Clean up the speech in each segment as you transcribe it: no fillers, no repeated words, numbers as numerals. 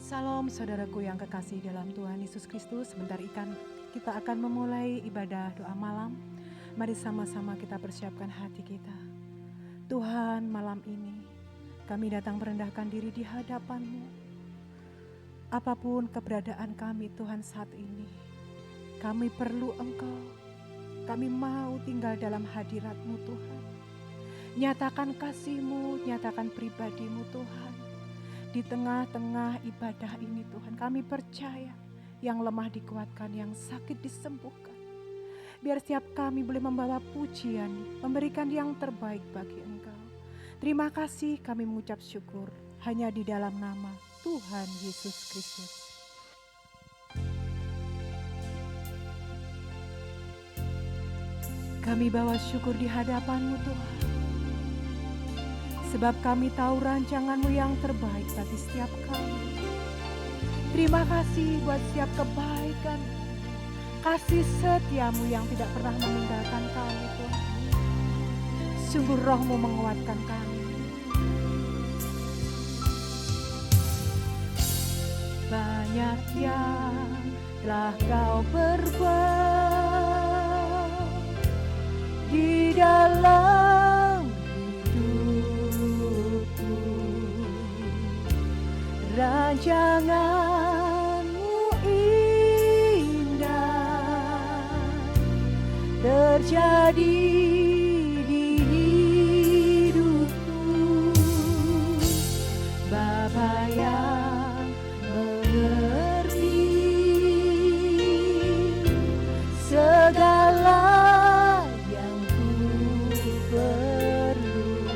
Salam saudaraku yang kekasih dalam Tuhan Yesus Kristus. Sebentar kita akan memulai ibadah doa malam. Mari sama-sama kita persiapkan hati kita. Tuhan, malam ini kami datang merendahkan diri di hadapan-Mu. Apapun keberadaan kami Tuhan saat ini, kami perlu Engkau. Kami mau tinggal dalam hadirat-Mu Tuhan. Nyatakan kasih-Mu, nyatakan pribadi-Mu Tuhan. Di tengah-tengah ibadah ini Tuhan, kami percaya yang lemah dikuatkan, yang sakit disembuhkan. Biar setiap kami boleh membawa pujian, memberikan yang terbaik bagi Engkau. Terima kasih, kami mengucap syukur hanya di dalam nama Tuhan Yesus Kristus. Kami bawa syukur di hadapan-Mu Tuhan. Sebab kami tahu rancangan-Mu yang terbaik bagi setiap kami. Terima kasih buat setiap kebaikan, kasih setia-Mu yang tidak pernah meninggalkan kami Tuhan. Sungguh Roh-Mu menguatkan kami. Banyak yang telah Kau perbuat di dalam rancangan-Mu indah terjadi di hidupku. Bapa yang mengerti segala yang ku perlu,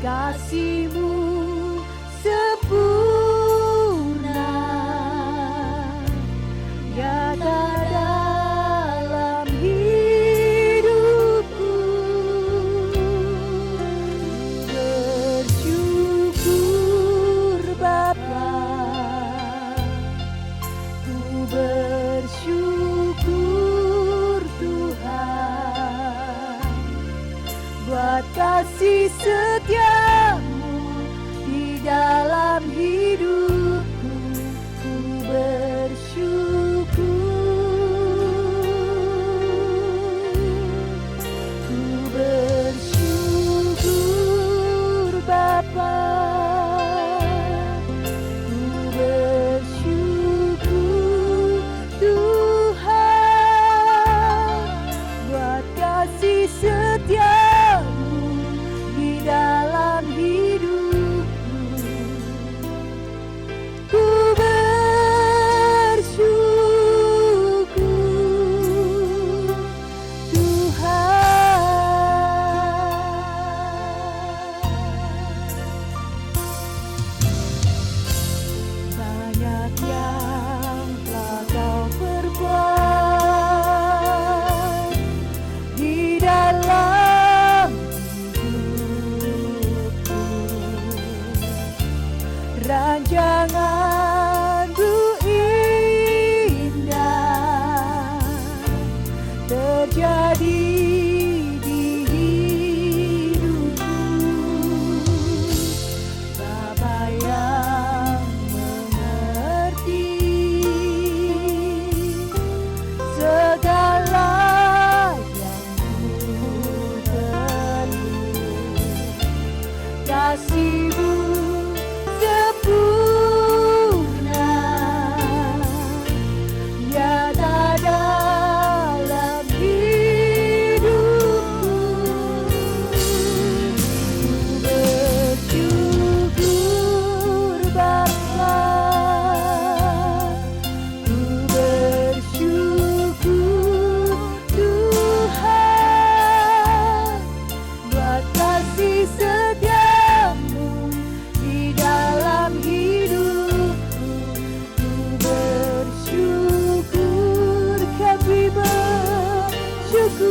kasih-Mu sempurna nyata dalam hidupku. Bersyukur Bapa, ku bersyukur Tuhan buat kasih setia-Mu dalam hidupku. Ku bersyukur Bapa, ku bersyukur Tuhan buat kasih setia-Mu di dalam hidupku. Rancangan-Mu indah terjadi di hidupku. Bapa yang mengerti segala yang ku perlu, kasih-Mu sempurna nyata dalam hidupku. Bersyukur Bapa, ku bersyukur Tuhan buat kasih setia-Mu di dalam hidupku. Ku bersyukur, kami bersyukur.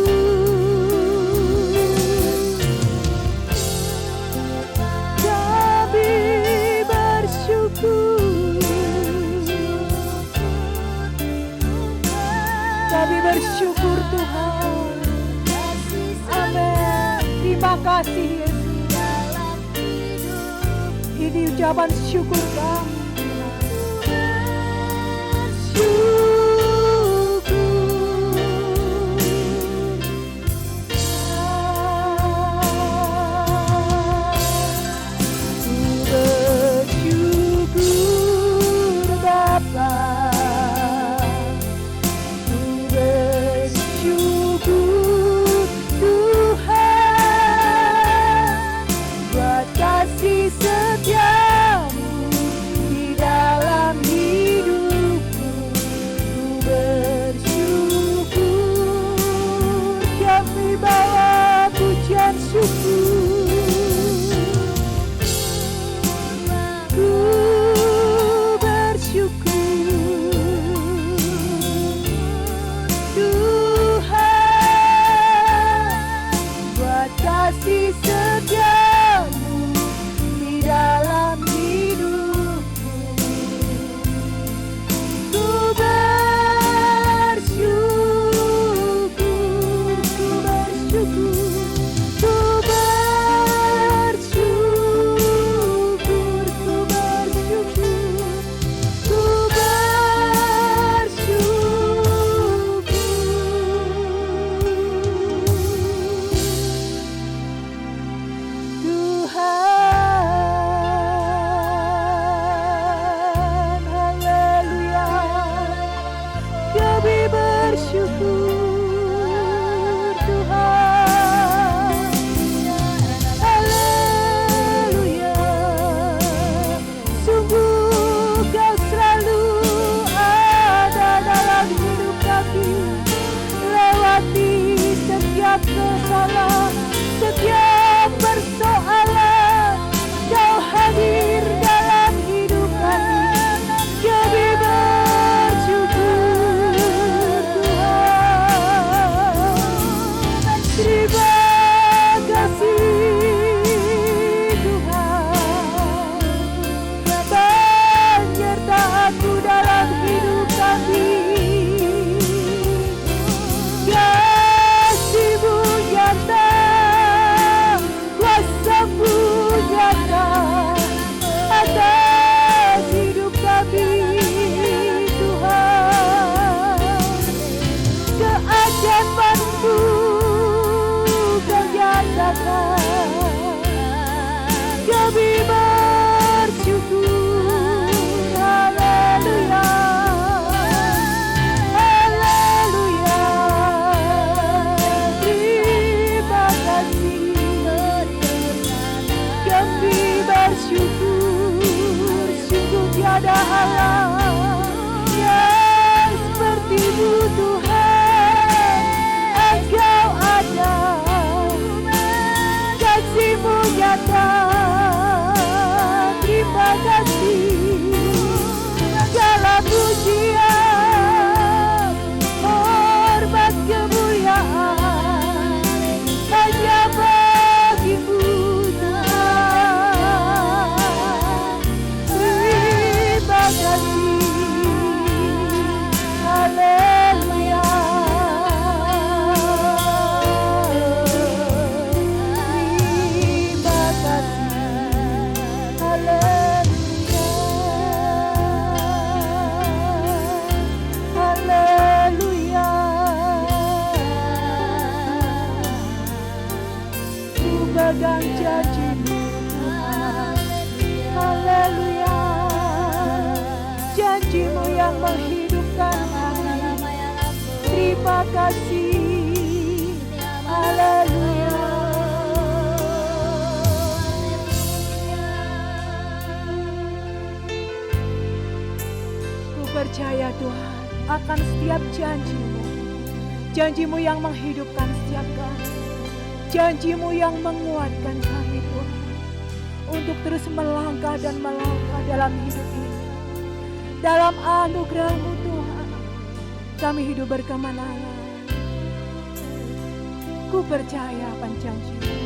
Kami bersyukur. Kami bersyukur Tuhan. Amin. Terima kasih Yesus. Ini ucapan syukur kami. tentang janji-Mu Tuhan. Haleluya. Janji-Mu yang menghidupkan kami. Terima kasih. Haleluya. Ku percaya Tuhan akan setiap janji-Mu. Janji-Mu yang menghidupkan setiap kami. Janji-Mu yang menguatkan kami Tuhan. Untuk terus melangkah dan melangkah dalam hidup ini. Dalam anugerah-Mu Tuhan. Kami hidup berkemenangan. Ku percaya akan janji-Mu.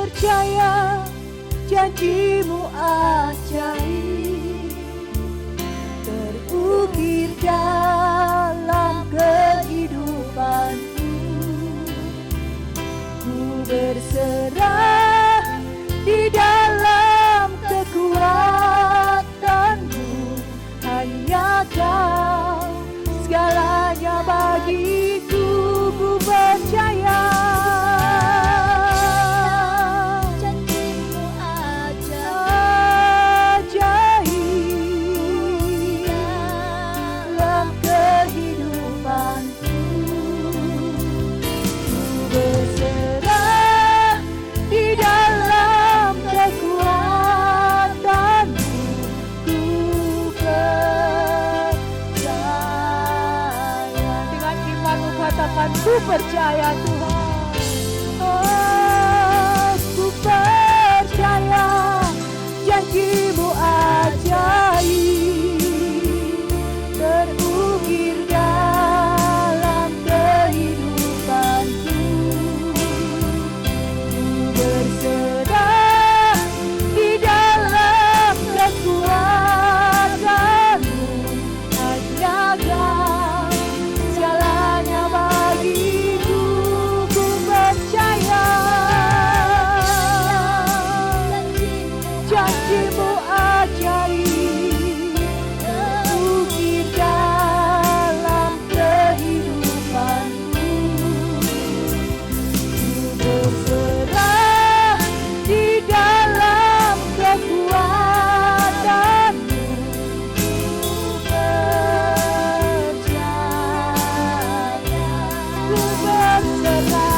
Percaya janji-Mu ajaib. Terukir dalam kehidupanku. Ku berserah di dalam kekuatan-Mu. Hanya Kau segalanya bagiku. Ku percaya janji-Mu ajaib dalam kehidupanku. Ku berserah di dalam kekuatan-Mu. Ku percaya. Dengan iman-Mu katakan, ku percaya Tuhan. Oh, ku percaya janji-Mu ajaib. Terukir dalam kehidupanku. Ku berserah di dalam kekuatan-Mu. Hanya Kau segalanya bagiku. Ku percaya janji-Mu ajaib. Terukir dalam kehidupanku. Ku berserah di dalam kekuatan-Mu. Ku percaya. Ku berserah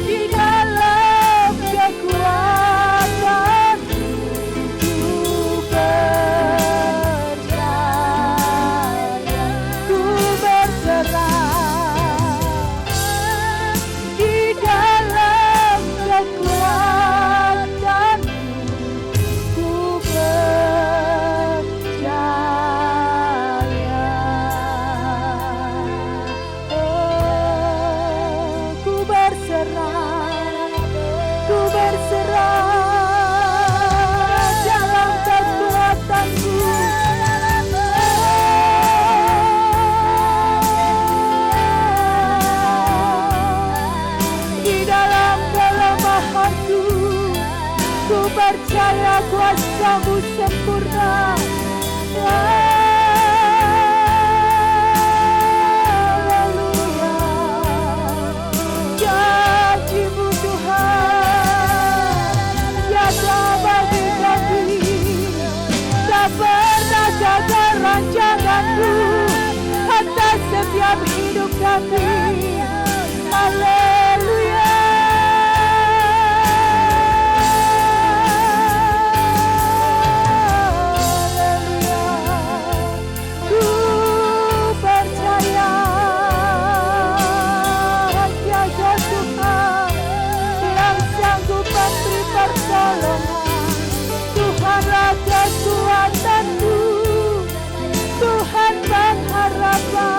di dalam kekuatan-Mu. Ku percaya. Ku berserah di dalam kekuatan-Mu. Ku percaya. Oh, ku berserah. Ku berserah dalam kekuatan-Mu. Di dalam kelemahanku, ku percaya kuasa-Mu sempurna. Haleluya. Janji-Mu Tuhan nyata bagi kami. Tak pernah gagal rancangan-Mu atas setiap hidup kami. Haleluya. Ku percaya hanya Kau Tuhan yang sanggup memberi pertolongan. Tuhanlah kekuatanku, Tuhan pengharapan.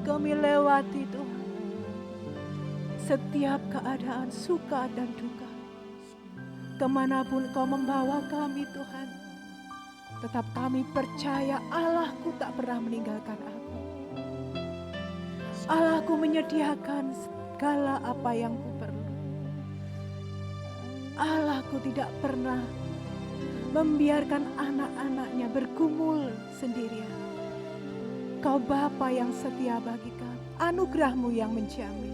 Kami lewati Tuhan setiap keadaan suka dan duka. Kemanapun Kau membawa kami Tuhan, tetap kami percaya Allahku tak pernah meninggalkan aku. Allahku menyediakan segala apa yang ku perlu. Allahku tidak pernah membiarkan anak-anaknya bergumul sendirian. Kau Bapa yang setia bagi kami, anugerah-Mu yang menjamin.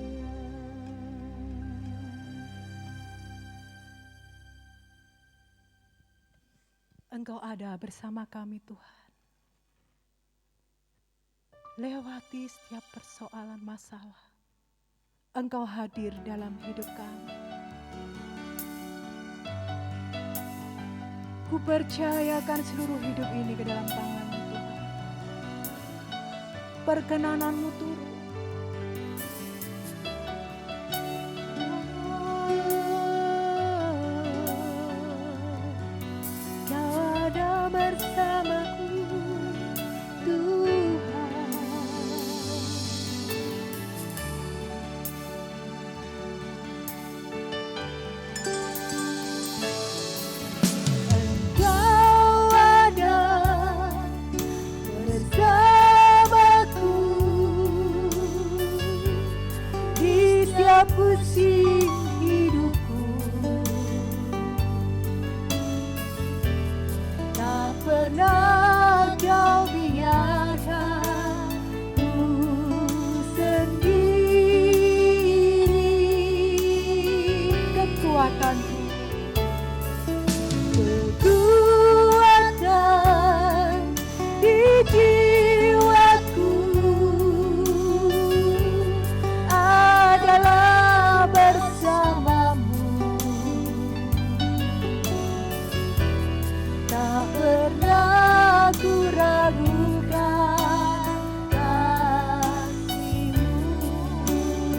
Engkau ada bersama kami Tuhan. Lewati setiap persoalan masalah, Engkau hadir dalam hidup kami. Ku percayakan seluruh hidup ini ke dalam tangan-Mu Tuhan. Perkenanan-Mu turun. Kau ada bersamaku Tuhan. Engkau ada bersamaku di setiap musim hidupku. Tak pernah Kau biarkan ku sendiri. Kekuatanku, kekuatan di jiwaku adalah bersama-Mu. Tak pernah ku ragukan kasih-Mu.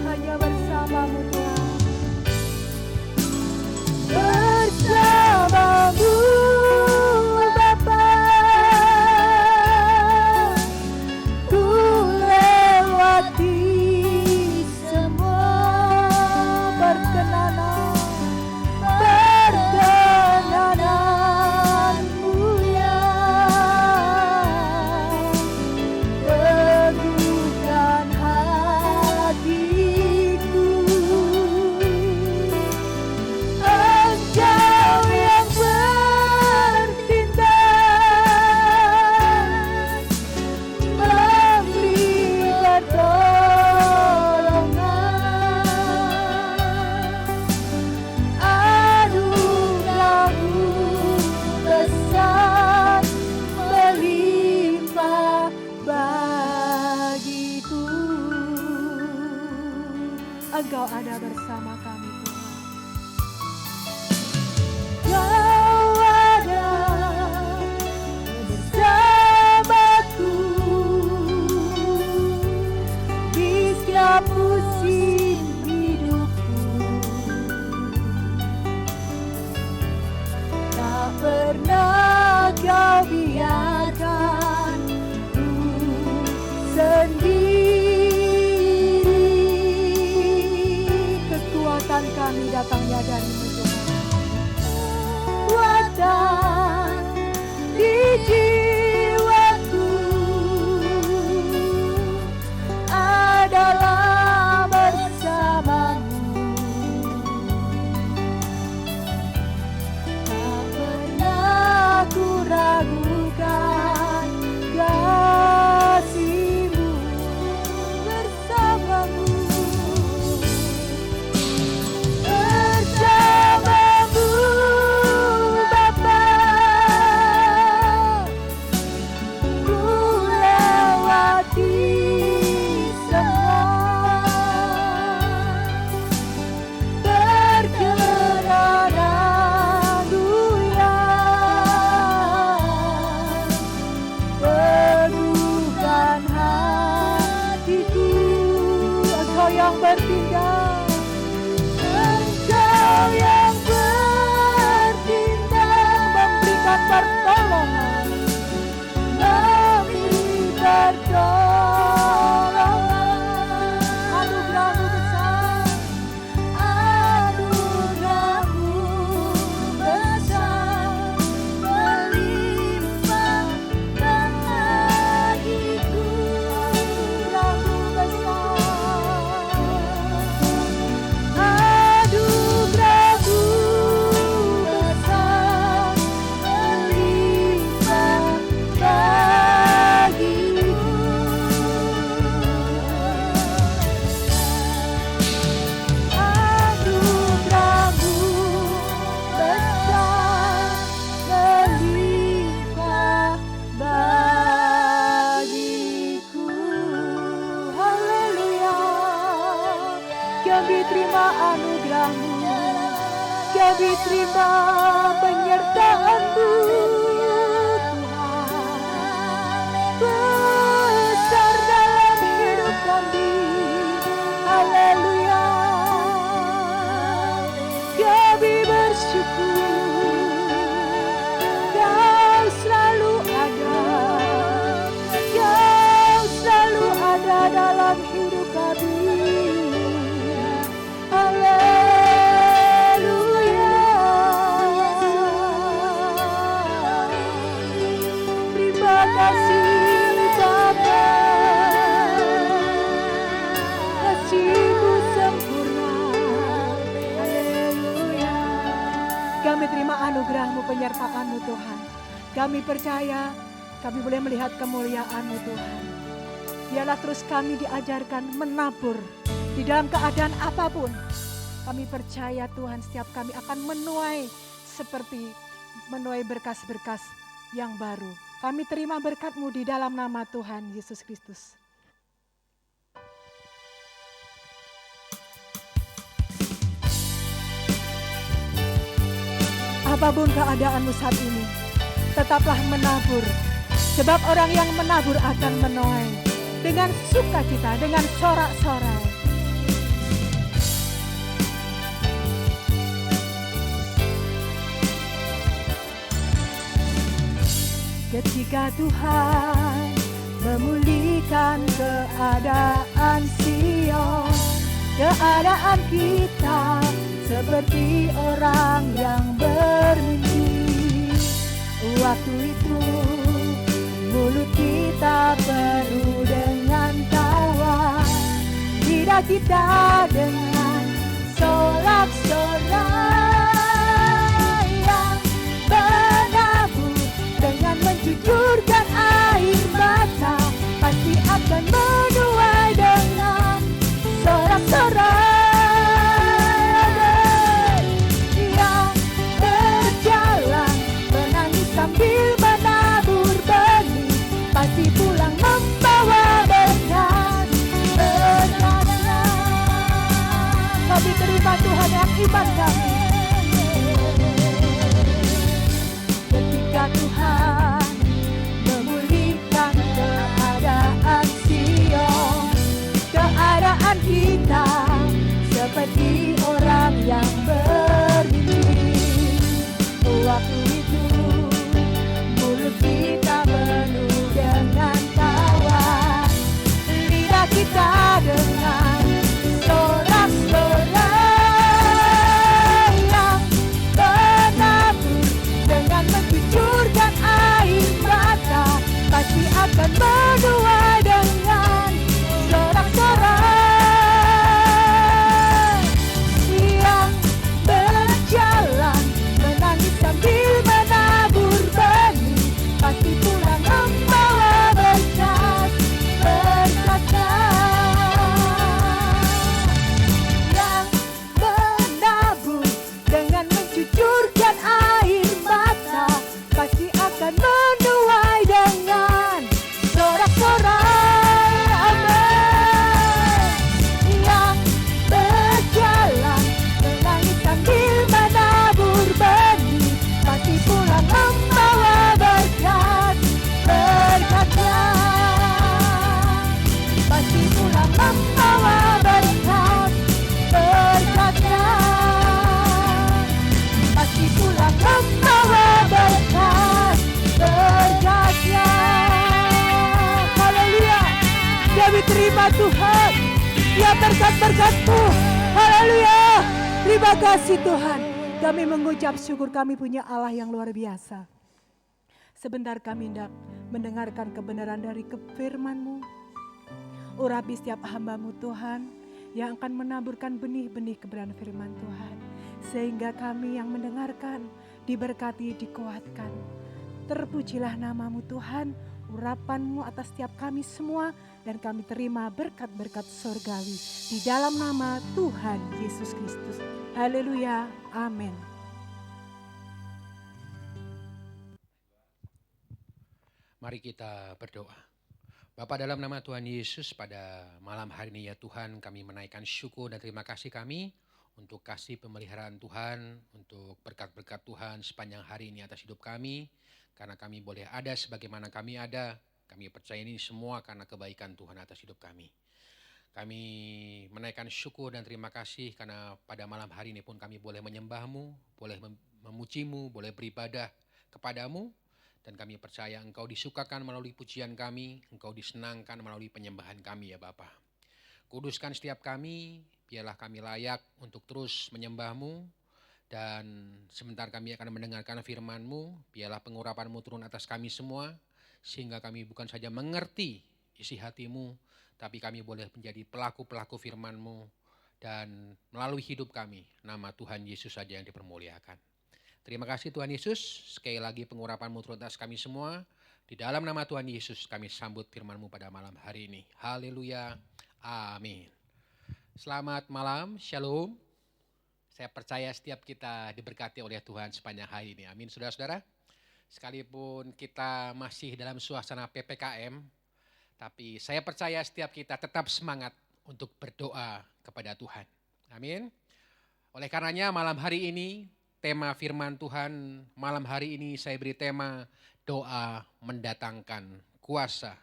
Hanya bersama-Mu Tuhan. Bersama-Mu Bapa, ku lewati semua perkenanan-Mu yang teguhkan hatiku. Engkau yang bertindak, memberi pertolongan. Anugerah-Mu besar melimpah bagiku. Engkau ada bersama kami Tuhan. Kau ada bersamaku di setiap musim hidupku. Tak pernah Kau biarkan ku sendiri. Kekuatan kami datangnya dari-Mu Tuhan. Kekuatan di jiwaku adalah bersama-Mu. Tak pernah ku ragukan kasih-Mu. Bersama-Mu, bersama-Mu Bapa, ku lewati semua perkenanan-Mu yang teguhkan hatiku. Engkau yang bertindak, Engkau yang bertindak, memberikan pertolongan, memberi pertolongan. kasih Bapa, kasih-Mu sempurna. Haleluya. Kami terima anugerah-Mu, penyertaan-Mu Tuhan. Kami percaya kami boleh melihat kemuliaan-Mu Tuhan. Biarlah terus kami diajarkan menabur di dalam keadaan apapun. Kami percaya Tuhan setiap kami akan menuai seperti menuai berkas-berkas yang baru. Kami terima berkat-Mu di dalam nama Tuhan Yesus Kristus. Apapun keadaanmu saat ini, tetaplah menabur. Sebab orang yang menabur akan menuai dengan sukacita, dengan sorak-sorai. Ketika Tuhan memulihkan keadaan Sion, keadaan kita seperti orang yang bermimpi. Waktu itu mulut kita penuh dengan tawa, lidah kita dengan sorak-sorai yang menabur dengan mencucurkan air mata, pasti akan menuai dengan sorak-sorai. Yang berjalan menangis sambil menabur benih, pasti pulang membawa berkat. Kami terima Tuhan yang iman kami. Ketika Tuhan memulihkan keadaan Sion, keadaan kita seperti orang yang bermimpi. Waktu itu mulut kita penuh dengan tawa, lidah kita dengan sorak-sorai yang menabur dengan mencucurkan air mata, pasti akan menuai dengan sorak-sorai. Yang berjalan menangis sambil menabur benih, pasti pulang membawa berkat. Yang menabur dengan mencucurkan air mata, pasti akan menuai dengan sorak-sorai. Amin. Yang berjalan menangis sambil menabur benih, pasti pulang membawa berkat. Berkatnya pasti pulang membawa berkat. Berkatnya pasti pulang membawa berkat. Berkatnya. Haleluya. Kami terima Tuhan ya berkat-berkat-Mu. Haleluya. Terima kasih Tuhan. Kami mengucap syukur kami punya Allah yang luar biasa. Sebentar kami hendak mendengarkan kebenaran dari firman-Mu. Urapi setiap hamba-Mu Tuhan yang akan menaburkan benih-benih kebenaran firman Tuhan. Sehingga kami yang mendengarkan diberkati, dikuatkan. Terpujilah nama-Mu Tuhan, urapan-Mu atas setiap kami semua, dan kami terima berkat-berkat surgawi di dalam nama Tuhan Yesus Kristus. Haleluya, amin. Mari kita berdoa. Bapa, dalam nama Tuhan Yesus, pada malam hari ini ya Tuhan, kami menaikkan syukur dan terima kasih kami untuk kasih pemeliharaan Tuhan, untuk berkat-berkat Tuhan sepanjang hari ini atas hidup kami. Karena kami boleh ada sebagaimana kami ada, kami percaya ini semua karena kebaikan Tuhan atas hidup kami. Kami menaikkan syukur dan terima kasih karena pada malam hari ini pun kami boleh menyembah-Mu, boleh memuji-Mu, boleh beribadah kepadamu. Dan kami percaya Engkau disukakan melalui pujian kami, Engkau disenangkan melalui penyembahan kami ya Bapa. Kuduskan setiap kami, biarlah kami layak untuk terus menyembah-Mu. Dan sebentar kami akan mendengarkan firman-Mu, biarlah pengurapan-Mu turun atas kami semua. sehingga kami bukan saja mengerti isi hati-Mu, tapi kami boleh menjadi pelaku-pelaku firman-Mu, dan melalui hidup kami, nama Tuhan Yesus saja yang dipermuliakan. Terima kasih Tuhan Yesus, sekali lagi pengurapan-Mu turun atas kami semua. Di dalam nama Tuhan Yesus kami sambut firman-Mu pada malam hari ini. Haleluya, amin. Selamat malam, shalom. Saya percaya setiap kita diberkati oleh Tuhan sepanjang hari ini. Amin, saudara-saudara. Sekalipun kita masih dalam suasana PPKM, tapi saya percaya setiap kita tetap semangat untuk berdoa kepada Tuhan. Amin. Oleh karenanya malam hari ini, tema firman Tuhan malam hari ini saya beri tema doa mendatangkan kuasa.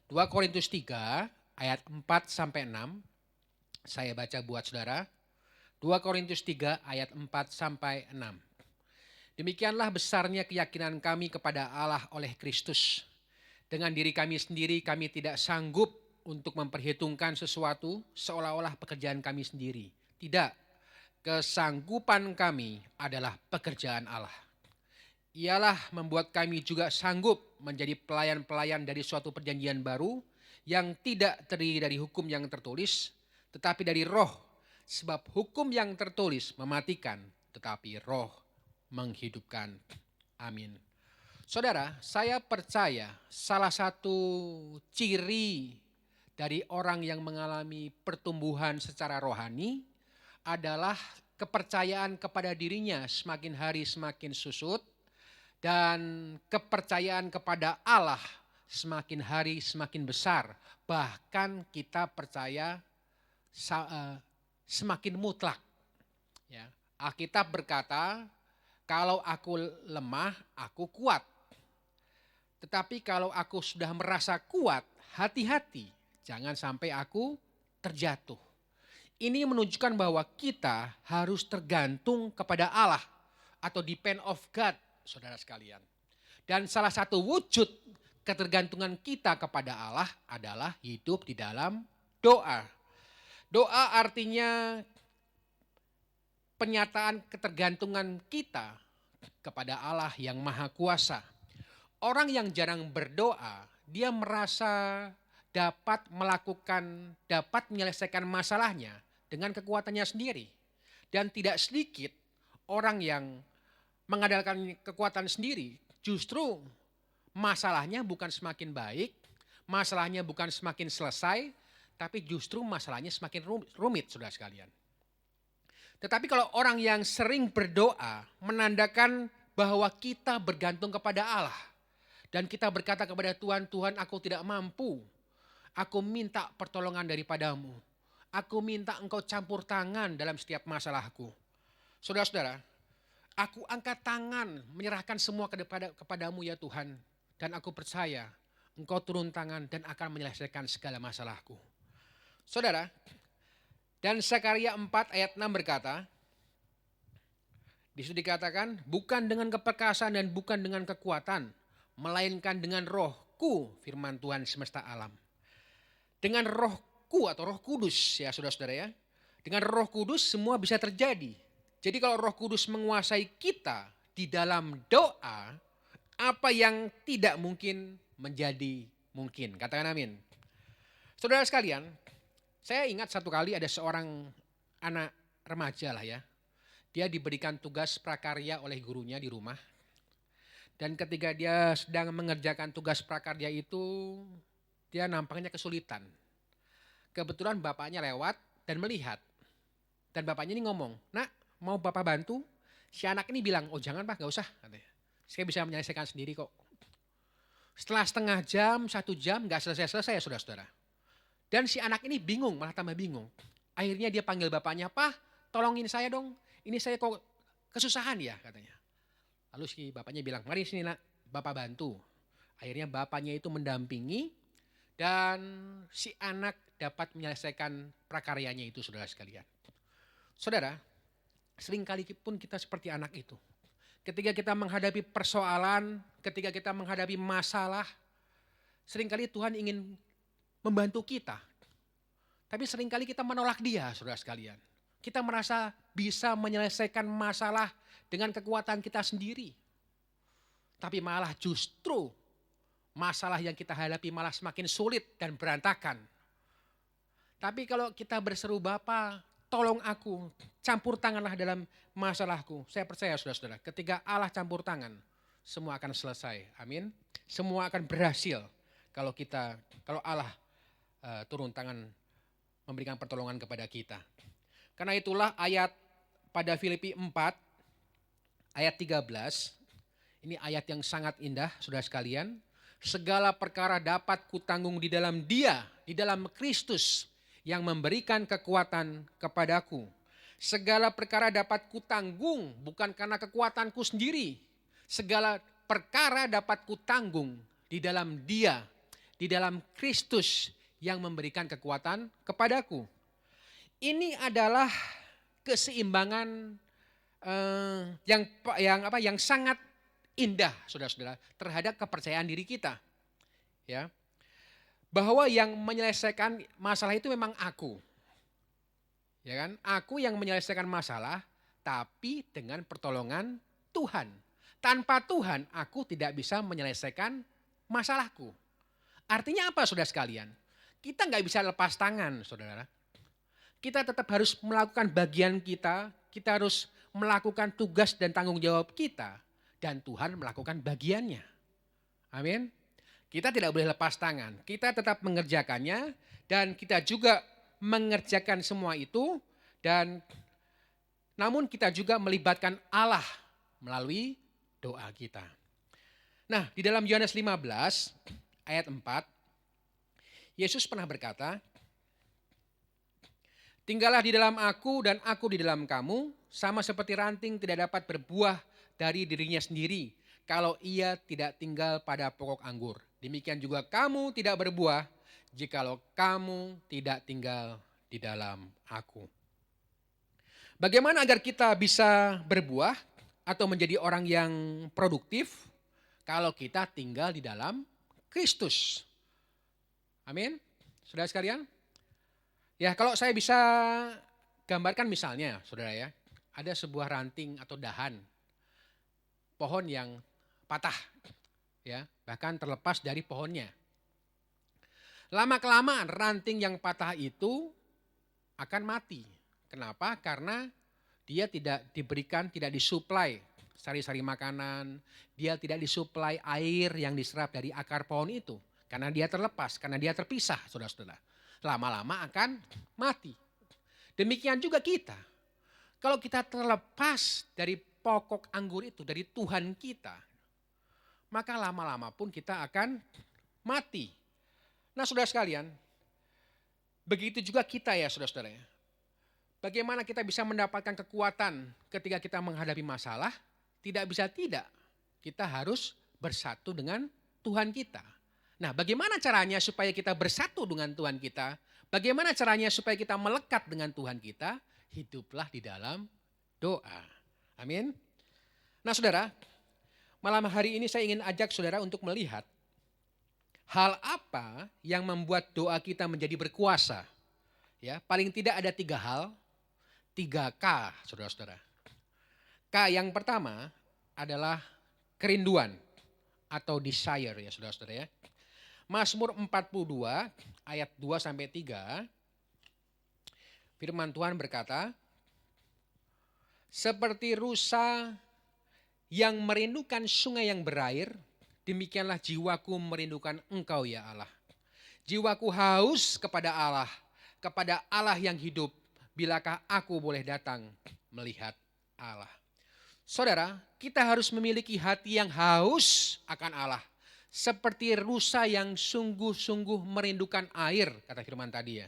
2 Korintus 3 ayat 4-6, saya baca buat saudara. 2 Korintus 3 ayat 4-6. Demikianlah besarnya keyakinan kami kepada Allah oleh Kristus. Dengan diri kami sendiri kami tidak sanggup untuk memperhitungkan sesuatu seolah-olah pekerjaan kami sendiri. Tidak, kesanggupan kami adalah pekerjaan Allah. Ialah membuat kami juga sanggup menjadi pelayan-pelayan dari suatu perjanjian baru yang tidak terdiri dari hukum yang tertulis, tetapi dari roh. Sebab hukum yang tertulis mematikan, tetapi roh menghidupkan. Amin. Saudara, saya percaya salah satu ciri dari orang yang mengalami pertumbuhan secara rohani adalah kepercayaan kepada dirinya semakin hari semakin susut, dan kepercayaan kepada Allah semakin hari semakin besar. Bahkan kita percaya semakin mutlak. Ya. Alkitab berkata, kalau aku lemah, aku kuat. Tetapi kalau aku sudah merasa kuat, hati-hati, jangan sampai aku terjatuh. Ini menunjukkan bahwa kita harus tergantung kepada Allah atau depend of God, saudara sekalian. Dan salah satu wujud ketergantungan kita kepada Allah adalah hidup di dalam doa. Doa artinya penyataan ketergantungan kita kepada Allah yang Maha Kuasa. Orang yang jarang berdoa, dia merasa dapat menyelesaikan masalahnya dengan kekuatannya sendiri. Dan tidak sedikit orang yang mengandalkan kekuatan sendiri, justru masalahnya bukan semakin baik, masalahnya bukan semakin selesai, tapi justru masalahnya semakin rumit, saudara sekalian. Tetapi kalau orang yang sering berdoa menandakan bahwa kita bergantung kepada Allah. Dan kita berkata kepada Tuhan, Tuhan aku tidak mampu. Aku minta pertolongan daripadamu. Aku minta engkau campur tangan dalam setiap masalahku. Saudara-saudara, aku angkat tangan menyerahkan semua kepadamu ya Tuhan. Dan aku percaya engkau turun tangan dan akan menyelesaikan segala masalahku. Saudara, dan Zakaria 4 ayat 6 berkata, di situ dikatakan, bukan dengan keperkasaan dan bukan dengan kekuatan, melainkan dengan rohku, firman Tuhan semesta alam. Dengan rohku atau roh kudus ya saudara-saudara ya. Dengan roh kudus semua bisa terjadi. Jadi kalau roh kudus menguasai kita di dalam doa, apa yang tidak mungkin menjadi mungkin. Katakan amin. Saudara sekalian, saya ingat satu kali ada seorang anak remaja lah ya. Dia diberikan tugas prakarya oleh gurunya di rumah. Dan ketika dia sedang mengerjakan tugas prakarya itu, dia nampaknya kesulitan. Kebetulan bapaknya lewat dan melihat. Dan bapaknya ini ngomong, nak mau bapak bantu? Si anak ini bilang, oh jangan pak, gak usah. Saya bisa menyelesaikan sendiri kok. Setelah setengah jam, 1 jam, gak selesai-selesai ya saudara-saudara. Dan si anak ini bingung, malah tambah bingung. Akhirnya dia panggil bapaknya, Pak tolongin saya dong. Ini saya kok kesusahan ya katanya. Lalu si bapaknya bilang, mari sini nak, bapak bantu. Akhirnya bapaknya itu mendampingi dan si anak dapat menyelesaikan prakaryanya itu saudara sekalian. Saudara, seringkali pun kita seperti anak itu. Ketika kita menghadapi persoalan, ketika kita menghadapi masalah, seringkali Tuhan ingin membantu kita. Tapi seringkali kita menolak dia, saudara sekalian. Kita merasa bisa menyelesaikan masalah dengan kekuatan kita sendiri. Tapi malah justru masalah yang kita hadapi malah semakin sulit dan berantakan. Tapi kalau kita berseru, Bapa, tolong aku, campur tanganlah dalam masalahku. Saya percaya saudara-saudara, ketika Allah campur tangan, semua akan selesai. Amin. Semua akan berhasil kalau Allah turun tangan memberikan pertolongan kepada kita. Karena itulah ayat pada Filipi 4 ayat 13, ini ayat yang sangat indah saudara sekalian. Segala perkara dapat kutanggung di dalam Dia, di dalam Kristus yang memberikan kekuatan kepadaku. Segala perkara dapat kutanggung bukan karena kekuatanku sendiri. Segala perkara dapat kutanggung di dalam Dia, di dalam Kristus yang memberikan kekuatan kepadaku. Ini adalah keseimbangan yang sangat indah, saudara-saudara, terhadap kepercayaan diri kita. Ya. Bahwa yang menyelesaikan masalah itu memang aku. Ya kan? Aku yang menyelesaikan masalah tapi dengan pertolongan Tuhan. Tanpa Tuhan aku tidak bisa menyelesaikan masalahku. Artinya apa saudara sekalian? Kita nggak bisa lepas tangan saudara. Kita tetap harus melakukan bagian kita harus melakukan tugas dan tanggung jawab kita. Dan Tuhan melakukan bagiannya. Amin. Kita tidak boleh lepas tangan, kita tetap mengerjakannya dan kita juga mengerjakan semua itu dan namun kita juga melibatkan Allah melalui doa kita. Nah, di dalam Yohanes 15 ayat 4, Yesus pernah berkata, "Tinggallah di dalam aku dan aku di dalam kamu, sama seperti ranting tidak dapat berbuah dari dirinya sendiri kalau ia tidak tinggal pada pokok anggur. Demikian juga kamu tidak berbuah jikalau kamu tidak tinggal di dalam aku." Bagaimana agar kita bisa berbuah atau menjadi orang yang produktif kalau kita tinggal di dalam Kristus? Amin. Saudara sekalian. Ya, kalau saya bisa gambarkan misalnya, saudara ya, ada sebuah ranting atau dahan pohon yang patah, ya, bahkan terlepas dari pohonnya. Lama-kelamaan ranting yang patah itu akan mati. Kenapa? Karena dia tidak disuplai sari-sari makanan, dia tidak disuplai air yang diserap dari akar pohon itu. Karena dia terlepas, karena dia terpisah, saudara-saudara. Lama-lama akan mati. Demikian juga kita. Kalau kita terlepas dari pokok anggur itu, dari Tuhan kita, maka lama-lama pun kita akan mati. Nah saudara sekalian, begitu juga kita ya saudara-saudara ya. Bagaimana kita bisa mendapatkan kekuatan ketika kita menghadapi masalah? Tidak bisa tidak, kita harus bersatu dengan Tuhan kita. Nah bagaimana caranya supaya kita bersatu dengan Tuhan kita? Bagaimana caranya supaya kita melekat dengan Tuhan kita? Hiduplah di dalam doa. Amin. Nah saudara, malam hari ini saya ingin ajak saudara untuk melihat hal apa yang membuat doa kita menjadi berkuasa. Ya, paling tidak ada 3 hal, 3K saudara-saudara. K yang pertama adalah kerinduan atau desire ya saudara-saudara ya. Mazmur 42 ayat 2-3, firman Tuhan berkata, "Seperti rusa yang merindukan sungai yang berair, demikianlah jiwaku merindukan Engkau ya Allah. Jiwaku haus kepada Allah yang hidup, bilakah aku boleh datang melihat Allah." Saudara, kita harus memiliki hati yang haus akan Allah. Seperti rusa yang sungguh-sungguh merindukan air, kata firman tadi ya.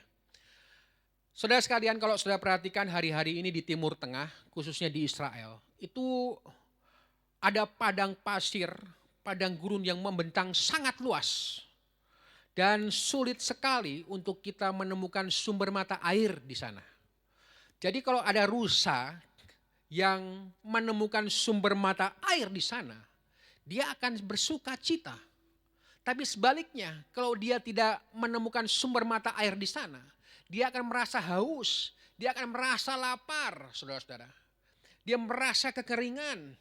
Saudara sekalian, kalau saudara perhatikan hari-hari ini di Timur Tengah, khususnya di Israel, itu ada padang pasir, padang gurun yang membentang sangat luas. Dan sulit sekali untuk kita menemukan sumber mata air di sana. Jadi kalau ada rusa yang menemukan sumber mata air di sana, dia akan bersuka cita. Tapi sebaliknya, kalau dia tidak menemukan sumber mata air di sana, dia akan merasa haus, dia akan merasa lapar, saudara-saudara. Dia merasa kekeringan,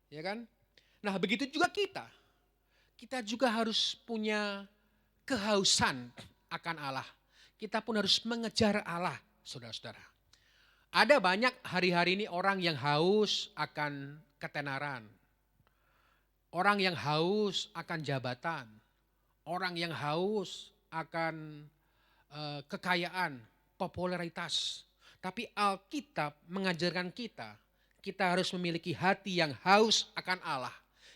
ya kan? Nah begitu juga kita. kita juga harus punya kehausan akan Allah. Kita pun harus mengejar Allah, saudara-saudara. Ada banyak hari-hari ini orang yang haus akan ketenaran. Orang yang haus akan jabatan. Orang yang haus akan kekayaan, popularitas. Tapi Alkitab mengajarkan kita, kita harus memiliki hati yang haus akan Allah.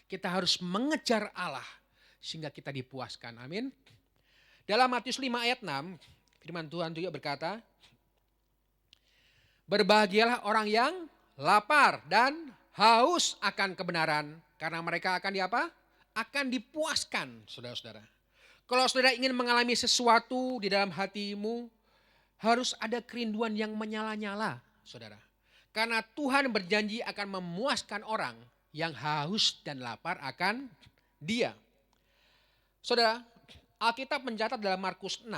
Kita harus mengejar Allah sehingga kita dipuaskan. Amin. Dalam Matius 5 ayat 6, firman Tuhan juga berkata, berbahagialah orang yang lapar dan haus akan kebenaran, karena mereka akan akan dipuaskan, saudara-saudara. Kalau saudara ingin mengalami sesuatu di dalam hatimu, harus ada kerinduan yang menyala-nyala, saudara. Karena Tuhan berjanji akan memuaskan orang yang haus dan lapar akan Dia. Saudara, Alkitab mencatat dalam Markus 6,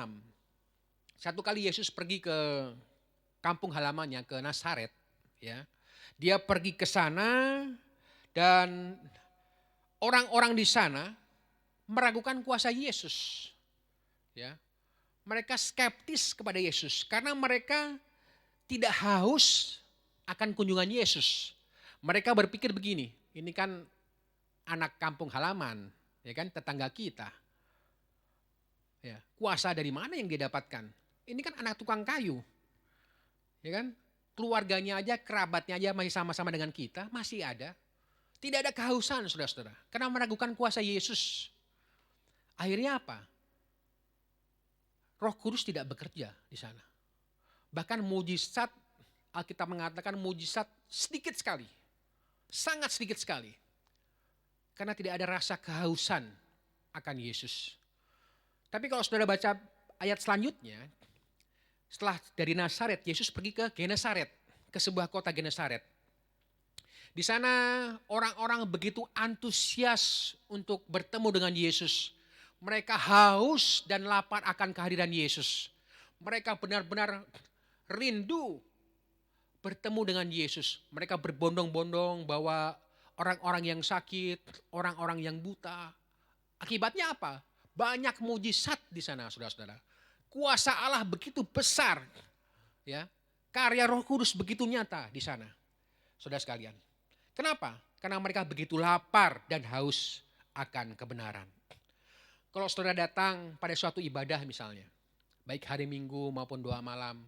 satu kali Yesus pergi ke kampung halamannya, ke Nazaret. Ya. Dia pergi ke sana dan orang-orang di sana meragukan kuasa Yesus. Ya. Mereka skeptis kepada Yesus karena mereka tidak haus akan kunjungan Yesus. Mereka berpikir begini, ini kan anak kampung halaman, ya kan, tetangga kita. Ya, kuasa dari mana yang dia dapatkan? Ini kan anak tukang kayu. Ya kan? Keluarganya aja, kerabatnya aja masih sama-sama dengan kita, masih ada. Tidak ada kehausan, saudara-saudara, karena meragukan kuasa Yesus. Akhirnya apa? Roh Kudus tidak bekerja di sana. Bahkan mujizat, Alkitab mengatakan mujizat sedikit sekali. Sangat sedikit sekali. Karena tidak ada rasa kehausan akan Yesus. Tapi kalau saudara baca ayat selanjutnya, setelah dari Nazaret, Yesus pergi ke Genesaret, ke sebuah kota Genesaret. Di sana orang-orang begitu antusias untuk bertemu dengan Yesus. Mereka haus dan lapar akan kehadiran Yesus. Mereka benar-benar rindu bertemu dengan Yesus. Mereka berbondong-bondong bawa orang-orang yang sakit, orang-orang yang buta. Akibatnya apa? Banyak mujizat di sana, saudara-saudara. Kuasa Allah begitu besar. Ya, karya Roh Kudus begitu nyata di sana. Saudara sekalian. Kenapa? Karena mereka begitu lapar dan haus akan kebenaran. Kalau saudara datang pada suatu ibadah misalnya, baik hari Minggu maupun doa malam,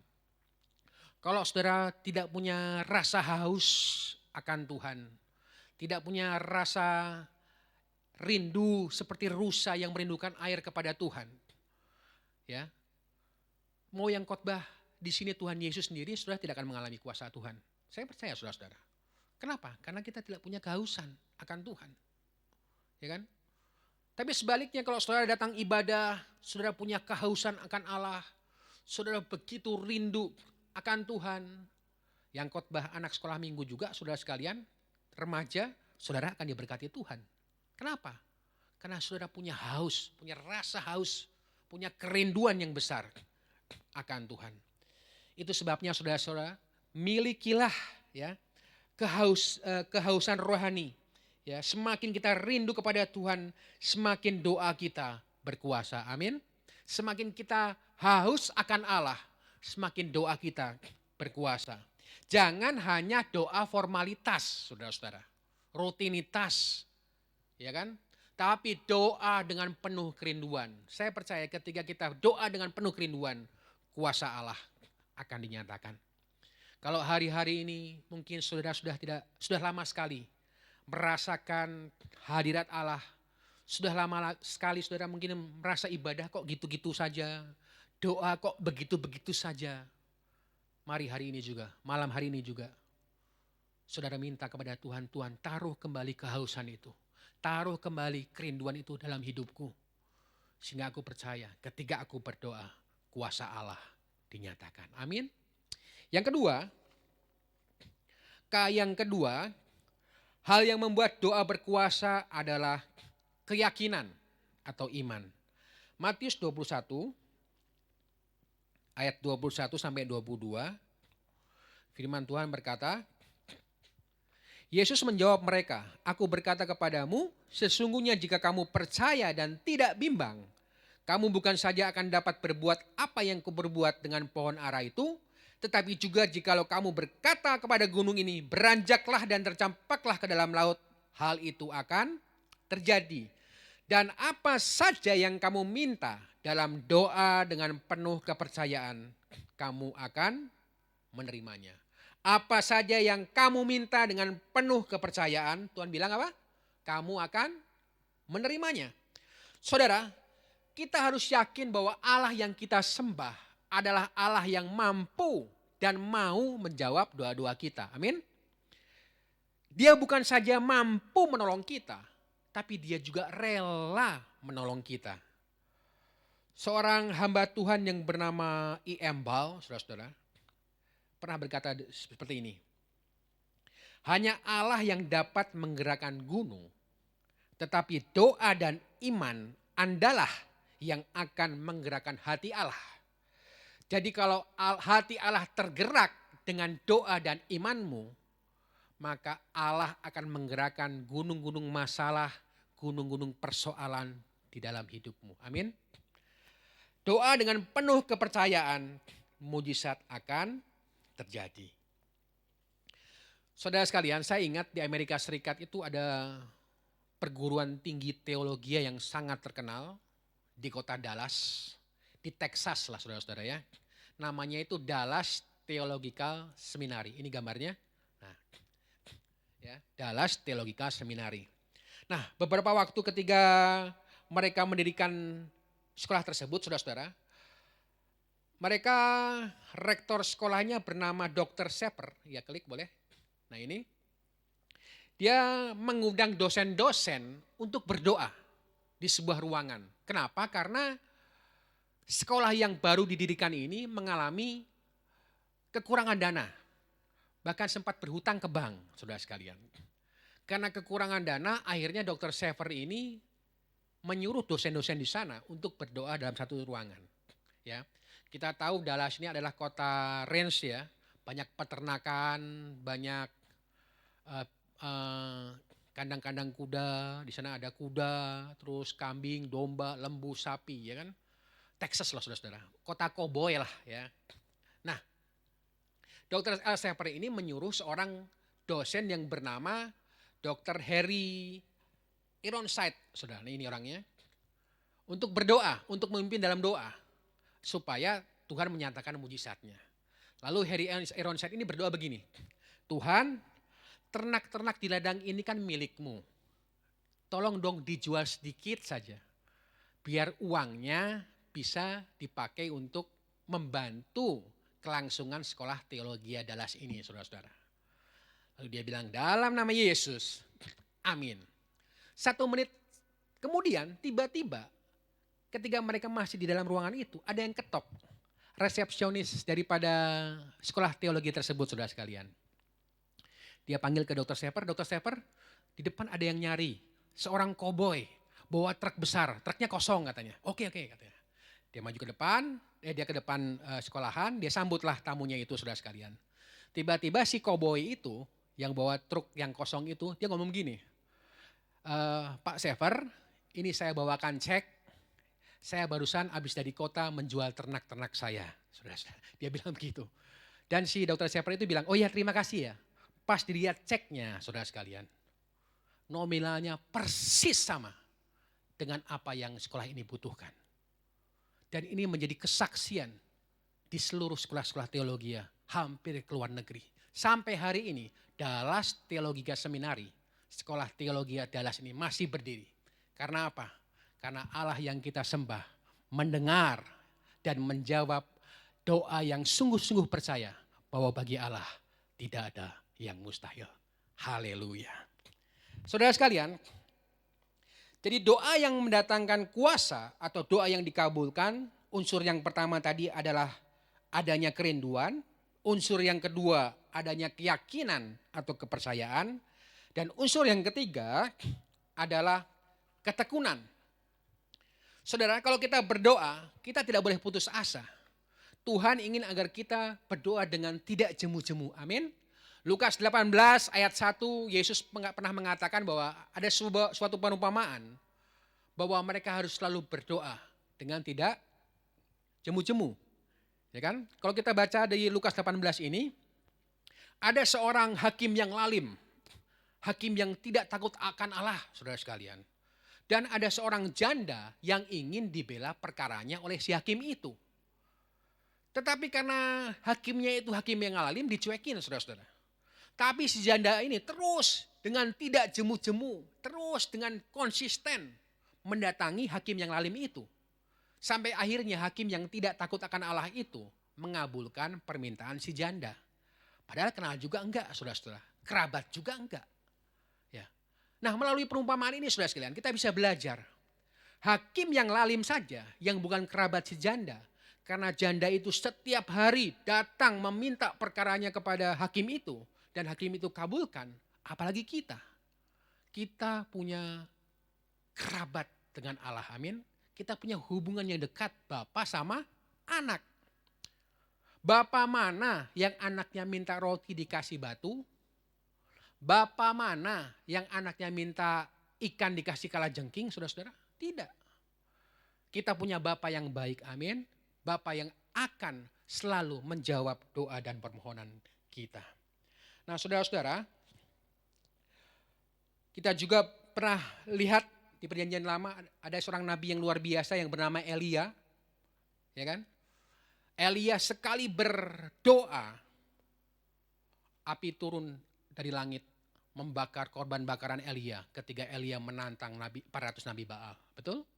kalau saudara tidak punya rasa haus akan Tuhan, tidak punya rasa rindu seperti rusa yang merindukan air kepada Tuhan, ya, mau yang khotbah di sini Tuhan Yesus sendiri, saudara tidak akan mengalami kuasa Tuhan. Saya percaya, saudara-saudara. Kenapa? Karena kita tidak punya kehausan akan Tuhan, ya kan? Tapi sebaliknya kalau saudara datang ibadah, saudara punya kehausan akan Allah, saudara begitu rindu akan Tuhan. Yang khotbah anak sekolah minggu juga, saudara sekalian, remaja, saudara akan diberkati Tuhan. Kenapa? Karena saudara punya haus, punya rasa haus, punya kerinduan yang besar akan Tuhan. Itu sebabnya saudara-saudara, milikilah ya kehausan rohani. Ya, semakin kita rindu kepada Tuhan, semakin doa kita berkuasa. Amin. Semakin kita haus akan Allah, semakin doa kita berkuasa. Jangan hanya doa formalitas, saudara-saudara. Rutinitas, ya kan? Tapi doa dengan penuh kerinduan. Saya percaya ketika kita doa dengan penuh kerinduan, kuasa Allah akan dinyatakan. Kalau hari-hari ini mungkin saudara sudah lama sekali merasakan hadirat Allah. Sudah lama sekali saudara mungkin merasa ibadah kok gitu-gitu saja. Doa kok begitu-begitu saja. Mari hari ini juga, malam hari ini juga, saudara minta kepada Tuhan, Tuhan taruh kembali kehausan itu. Taruh kembali kerinduan itu dalam hidupku. Sehingga aku percaya ketika aku berdoa, kuasa Allah dinyatakan. Amin. Yang kedua, hal yang membuat doa berkuasa adalah keyakinan atau iman. Matius 21 ayat 21 sampai 22, firman Tuhan berkata, Yesus menjawab mereka, "Aku berkata kepadamu, sesungguhnya jika kamu percaya dan tidak bimbang, kamu bukan saja akan dapat berbuat apa yang kuperbuat dengan pohon ara itu, tetapi juga jikalau kamu berkata kepada gunung ini, beranjaklah dan tercampaklah ke dalam laut, hal itu akan terjadi. Dan apa saja yang kamu minta dalam doa dengan penuh kepercayaan, kamu akan menerimanya." Apa saja yang kamu minta dengan penuh kepercayaan, Tuhan bilang apa? Kamu akan menerimanya. Saudara, kita harus yakin bahwa Allah yang kita sembah adalah Allah yang mampu dan mau menjawab doa-doa kita. Amin. Dia bukan saja mampu menolong kita, tapi dia juga rela menolong kita. Seorang hamba Tuhan yang bernama I.M. Bal, saudara-saudara, pernah berkata seperti ini. Hanya Allah yang dapat menggerakkan gunung, tetapi doa dan iman andalah yang akan menggerakkan hati Allah. Jadi kalau hati Allah tergerak dengan doa dan imanmu, maka Allah akan menggerakkan gunung-gunung masalah, gunung-gunung persoalan di dalam hidupmu. Amin. Doa dengan penuh kepercayaan, mujizat akan terjadi. Saudara sekalian, saya ingat di Amerika Serikat itu ada perguruan tinggi teologi yang sangat terkenal di kota Dallas, di Texas lah saudara-saudara ya. Namanya itu Dallas Theological Seminary. Ini gambarnya. Nah, ya, Dallas Theological Seminary. Nah, beberapa waktu ketika mereka mendirikan sekolah tersebut, saudara-saudara, mereka rektor sekolahnya bernama Dr. Shepherd. Ya, klik boleh. Nah ini, dia mengundang dosen-dosen untuk berdoa di sebuah ruangan. Kenapa? Karena sekolah yang baru didirikan ini mengalami kekurangan dana. Bahkan sempat berhutang ke bank, saudara sekalian. Karena kekurangan dana, akhirnya Dr. Shepherd ini menyuruh dosen-dosen di sana untuk berdoa dalam satu ruangan. Ya, kita tahu Dallas ini adalah kota range ya, banyak peternakan, banyak kandang-kandang kuda, di sana ada kuda, terus kambing, domba, lembu, sapi, ya kan? Texas loh saudara-saudara, kota koboi lah ya. Nah, Dr. Shepherd ini menyuruh seorang dosen yang bernama Dr. Harry Ironside, saudara, ini orangnya, untuk berdoa, untuk memimpin dalam doa, supaya Tuhan menyatakan mujizatnya. Lalu Harry Ironside ini berdoa begini, Tuhan, ternak-ternak di ladang ini kan milikmu. Tolong dong dijual sedikit saja. Biar uangnya bisa dipakai untuk membantu kelangsungan sekolah teologi Dallas ini, saudara-saudara. Lalu dia bilang, dalam nama Yesus, amin. 1 menit kemudian tiba-tiba ketika mereka masih di dalam ruangan itu, ada yang ketok. Resepsionis daripada sekolah teologi tersebut, saudara sekalian. Dia panggil ke Dr. Shepherd, Dr. Shepherd di depan ada yang nyari. Seorang koboi bawa truk besar, truknya kosong katanya. Oke katanya. Dia maju ke depan, dia ke depan sekolahan, dia sambutlah tamunya itu saudara sekalian. Tiba-tiba si koboi itu yang bawa truk yang kosong itu, dia ngomong gini, Pak Shepherd, ini saya bawakan cek, saya barusan habis dari kota menjual ternak-ternak saya. Saudara-saudara. Dia bilang begitu. Dan si Dr. Shepherd itu bilang, oh ya terima kasih ya. Pas dilihat ceknya saudara sekalian, nominalnya persis sama dengan apa yang sekolah ini butuhkan. Dan ini menjadi kesaksian di seluruh sekolah-sekolah teologi hampir ke luar negeri. Sampai hari ini Dallas Theological Seminary, sekolah teologi Dallas ini masih berdiri. Karena apa? Karena Allah yang kita sembah mendengar dan menjawab doa yang sungguh-sungguh percaya bahwa bagi Allah tidak ada yang mustahil. Haleluya. Saudara sekalian, jadi doa yang mendatangkan kuasa atau doa yang dikabulkan, unsur yang pertama tadi adalah adanya kerinduan, unsur yang kedua adanya keyakinan atau kepercayaan, dan unsur yang ketiga adalah ketekunan. Saudara, kalau kita berdoa, kita tidak boleh putus asa. Tuhan ingin agar kita berdoa dengan tidak jemu-jemu. Amin. Lukas 18 ayat 1, Yesus pernah mengatakan bahwa ada suatu perumpamaan bahwa mereka harus selalu berdoa dengan tidak jemu-jemu. Ya kan? Kalau kita baca di Lukas 18 ini, ada seorang hakim yang lalim, hakim yang tidak takut akan Allah, saudara sekalian. Dan ada seorang janda yang ingin dibela perkaranya oleh si hakim itu. Tetapi karena hakimnya itu hakim yang lalim, dicuekin saudara-saudara. Tapi si janda ini terus dengan tidak jemu-jemu, terus dengan konsisten mendatangi hakim yang lalim itu. Sampai akhirnya hakim yang tidak takut akan Allah itu mengabulkan permintaan si janda. Padahal kenal juga enggak, saudara-saudara. Kerabat juga enggak. Ya. Nah, melalui perumpamaan ini, saudara sekalian, kita bisa belajar. Hakim yang lalim saja, yang bukan kerabat si janda. Karena janda itu setiap hari datang meminta perkaranya kepada hakim itu. Dan hakim itu kabulkan, apalagi kita. Kita punya kerabat dengan Allah, amin. Kita punya hubungan yang dekat Bapa sama anak. Bapa mana yang anaknya minta roti dikasih batu? Bapa mana yang anaknya minta ikan dikasih kalajengking, saudara-saudara? Tidak. Kita punya Bapa yang baik, amin. Bapa yang akan selalu menjawab doa dan permohonan kita. Nah, saudara-saudara, kita juga pernah lihat di Perjanjian Lama ada seorang nabi yang luar biasa yang bernama Elia, ya kan? Elia sekali berdoa, api turun dari langit membakar korban bakaran Elia ketika Elia menantang 400 nabi Baal, betul?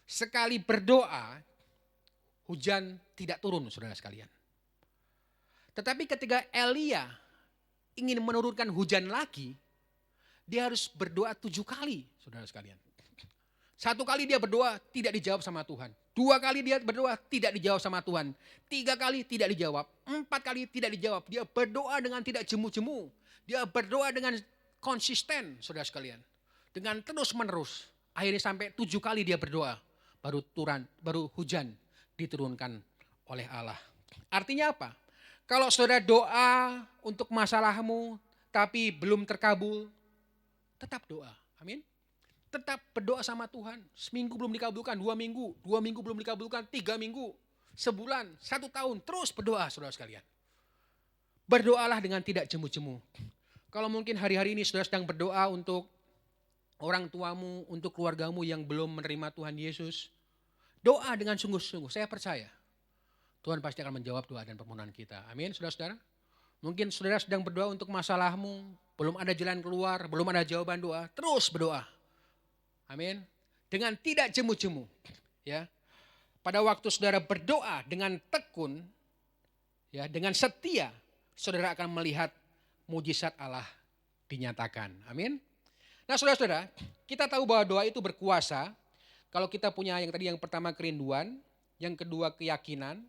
Sekali berdoa, hujan tidak turun, saudara sekalian. Tetapi ketika Elia ingin menurunkan hujan lagi, dia harus berdoa 7 kali, saudara sekalian. 1 kali dia berdoa tidak dijawab sama Tuhan. 2 kali dia berdoa tidak dijawab sama Tuhan. 3 kali tidak dijawab. 4 kali tidak dijawab. Dia berdoa dengan tidak jemu-jemu. Dia berdoa dengan konsisten, saudara sekalian. Dengan terus menerus. Akhirnya sampai 7 kali dia berdoa. Baru hujan diturunkan oleh Allah. Artinya apa? Kalau saudara doa untuk masalahmu tapi belum terkabul, tetap doa. Amin. Tetap berdoa sama Tuhan. Seminggu belum dikabulkan, 2 minggu. 2 minggu belum dikabulkan, 3 minggu. Sebulan, 1 tahun. Terus berdoa, saudara sekalian. Berdoalah dengan tidak jemu-jemu. Kalau mungkin hari-hari ini saudara sedang berdoa untuk orang tuamu, untuk keluargamu yang belum menerima Tuhan Yesus, doa dengan sungguh-sungguh. Saya percaya Tuhan pasti akan menjawab doa dan permohonan kita. Amin, saudara-saudara. Mungkin saudara sedang berdoa untuk masalahmu, belum ada jalan keluar, belum ada jawaban doa, terus berdoa. Amin. Dengan tidak jemu-jemu. Ya. Pada waktu saudara berdoa dengan tekun, ya, dengan setia, saudara akan melihat mujizat Allah dinyatakan. Amin. Nah, saudara-saudara, kita tahu bahwa doa itu berkuasa. Kalau kita punya yang pertama kerinduan, yang kedua keyakinan,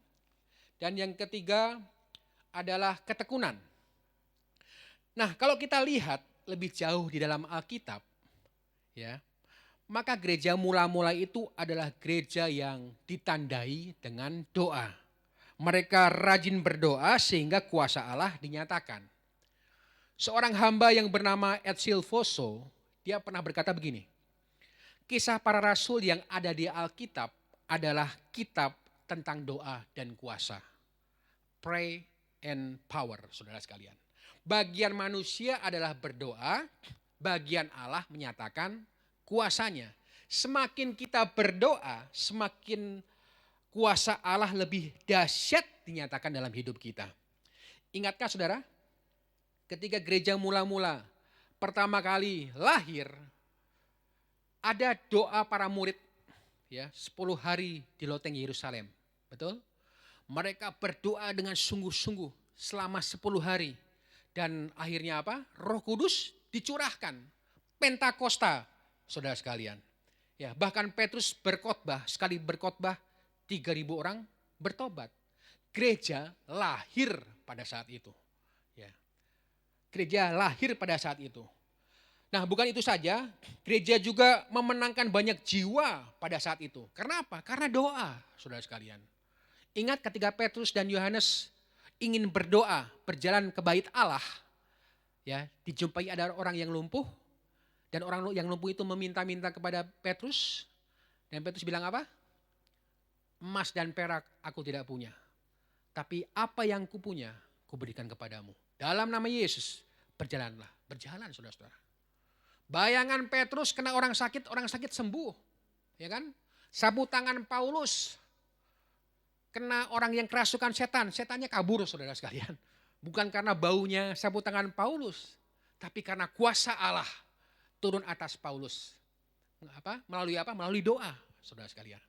dan yang ketiga adalah ketekunan. Nah, kalau kita lihat lebih jauh di dalam Alkitab, ya, maka gereja mula-mula itu adalah gereja yang ditandai dengan doa. Mereka rajin berdoa sehingga kuasa Allah dinyatakan. Seorang hamba yang bernama Ed Silvoso, dia pernah berkata begini, kisah para rasul yang ada di Alkitab adalah kitab tentang doa dan kuasa. Pray and power, saudara sekalian. Bagian manusia adalah berdoa, bagian Allah menyatakan kuasanya. Semakin kita berdoa, semakin kuasa Allah lebih dahsyat dinyatakan dalam hidup kita. Ingatkah saudara, ketika gereja mula-mula pertama kali lahir, ada doa para murid, ya, 10 hari di loteng Yerusalem. Betul? Mereka berdoa dengan sungguh-sungguh selama 10 hari. Dan akhirnya apa? Roh Kudus dicurahkan. Pentakosta, saudara sekalian. Ya, bahkan Petrus berkhotbah, sekali berkhotbah 3.000 orang bertobat. Gereja lahir pada saat itu. Ya. Gereja lahir pada saat itu. Nah, bukan itu saja, gereja juga memenangkan banyak jiwa pada saat itu. Karena apa? Karena doa, saudara sekalian. Ingat ketika Petrus dan Yohanes ingin berdoa, berjalan ke bait Allah, Ya, dijumpai ada orang yang lumpuh dan orang yang lumpuh itu meminta-minta kepada Petrus dan Petrus bilang apa? Emas dan perak aku tidak punya, tapi apa yang kupunya kuberikan kepadamu. Dalam nama Yesus berjalanlah, berjalan saudara-saudara. Bayangan Petrus kena orang sakit sembuh, ya kan? Sapu tangan Paulus kena orang yang kerasukan setan, setannya kabur saudara sekalian. Bukan karena baunya sapu tangan Paulus, tapi karena kuasa Allah turun atas Paulus. Melalui apa? Melalui doa, saudara sekalian.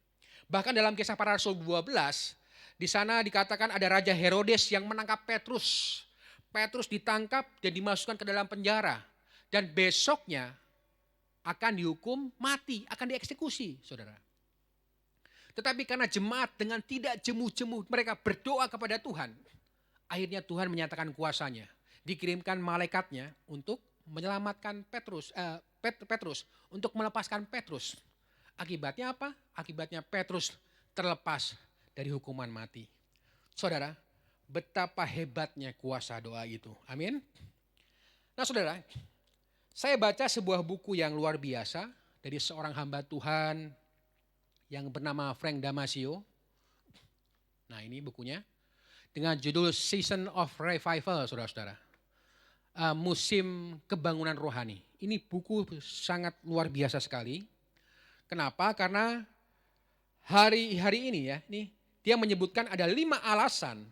Bahkan dalam Kisah Para Rasul 12, di sana dikatakan ada Raja Herodes yang menangkap Petrus. Petrus ditangkap dan dimasukkan ke dalam penjara. Dan besoknya akan dihukum mati, akan dieksekusi, saudara. Tetapi karena jemaat dengan tidak jemu-jemu mereka berdoa kepada Tuhan, akhirnya Tuhan menyatakan kuasanya. Dikirimkan malaikatnya untuk menyelamatkan Petrus, untuk melepaskan Petrus. Akibatnya apa? Akibatnya Petrus terlepas dari hukuman mati. Saudara, betapa hebatnya kuasa doa itu. Amin. Nah saudara, saya baca sebuah buku yang luar biasa dari seorang hamba Tuhan yang bernama Frank Damasio. Nah ini bukunya dengan judul Season of Revival, saudara-saudara. Musim kebangunan rohani. Ini buku sangat luar biasa sekali. Kenapa? Karena hari-hari ini ya, nih dia menyebutkan ada 5 alasan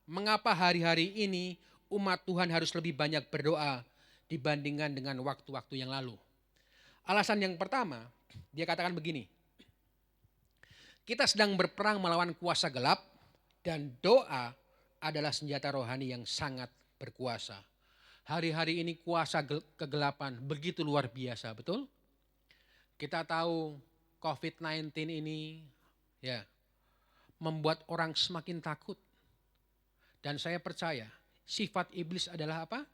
mengapa hari-hari ini umat Tuhan harus lebih banyak berdoa dibandingkan dengan waktu-waktu yang lalu. Alasan yang pertama, dia katakan begini. Kita sedang berperang melawan kuasa gelap dan doa adalah senjata rohani yang sangat berkuasa. Hari-hari ini kuasa kegelapan begitu luar biasa, betul? Kita tahu COVID-19 ini ya membuat orang semakin takut. Dan saya percaya sifat iblis adalah apa?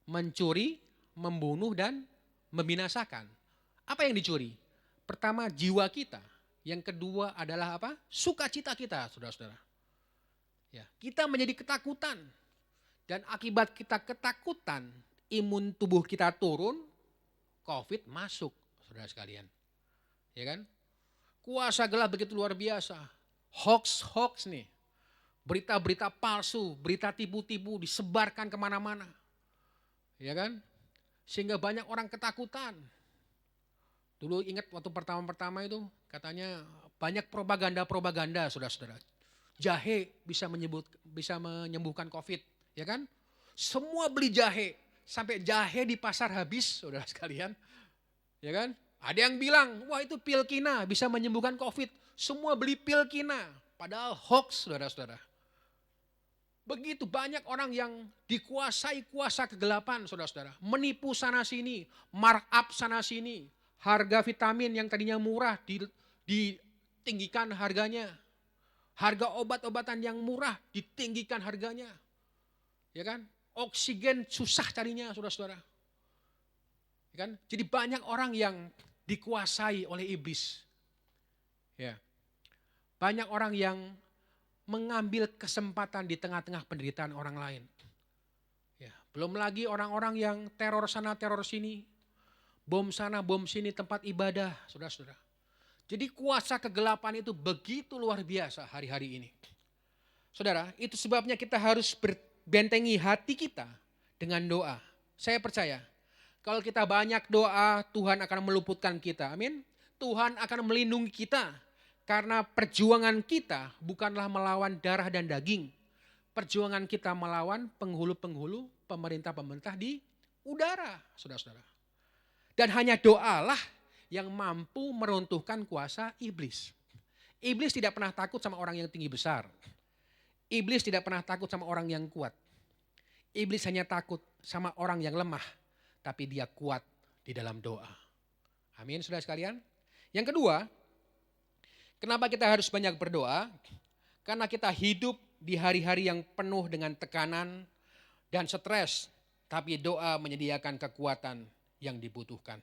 Mencuri, membunuh dan membinasakan. Apa yang dicuri? Pertama jiwa kita. Yang kedua adalah apa? Sukacita kita, saudara-saudara. Ya, kita menjadi ketakutan. Dan akibat kita ketakutan, imun tubuh kita turun, COVID masuk, saudara sekalian. Ya kan? Kuasa gelap begitu luar biasa. Hoax nih. Berita-berita palsu, berita tipu-tipu disebarkan kemana-mana. Ya kan? Sehingga banyak orang ketakutan. Dulu ingat waktu pertama-pertama itu katanya banyak propaganda, saudara-saudara. Jahe bisa menyembuhkan COVID, ya kan? Semua beli jahe, sampai jahe di pasar habis, saudara sekalian. Ya kan? Ada yang bilang, wah itu pil kina bisa menyembuhkan COVID. Semua beli pil kina, padahal hoax, saudara-saudara. Begitu banyak orang yang dikuasai kuasa kegelapan, saudara-saudara. Menipu sana sini, markup sana sini. Harga vitamin yang tadinya murah ditinggikan harganya. Harga obat-obatan yang murah ditinggikan harganya. Ya kan? Oksigen susah carinya, saudara-saudara. Ya kan? Jadi banyak orang yang dikuasai oleh iblis. Ya. Banyak orang yang mengambil kesempatan di tengah-tengah penderitaan orang lain. Ya, belum lagi orang-orang yang teror sana, teror sini. Bom sana, bom sini tempat ibadah, saudara-saudara. Jadi kuasa kegelapan itu begitu luar biasa hari-hari ini. Saudara, itu sebabnya kita harus berbentengi hati kita dengan doa. Saya percaya, kalau kita banyak doa, Tuhan akan meluputkan kita. Amin. Tuhan akan melindungi kita. Karena perjuangan kita bukanlah melawan darah dan daging. Perjuangan kita melawan penghulu-penghulu pemerintah-pemerintah di udara, saudara-saudara. Dan hanya doalah yang mampu meruntuhkan kuasa iblis. Iblis tidak pernah takut sama orang yang tinggi besar. Iblis tidak pernah takut sama orang yang kuat. Iblis hanya takut sama orang yang lemah, tapi dia kuat di dalam doa. Amin, saudara sekalian. Yang kedua, kenapa kita harus banyak berdoa? Karena kita hidup di hari-hari yang penuh dengan tekanan dan stres, tapi doa menyediakan kekuatan yang dibutuhkan.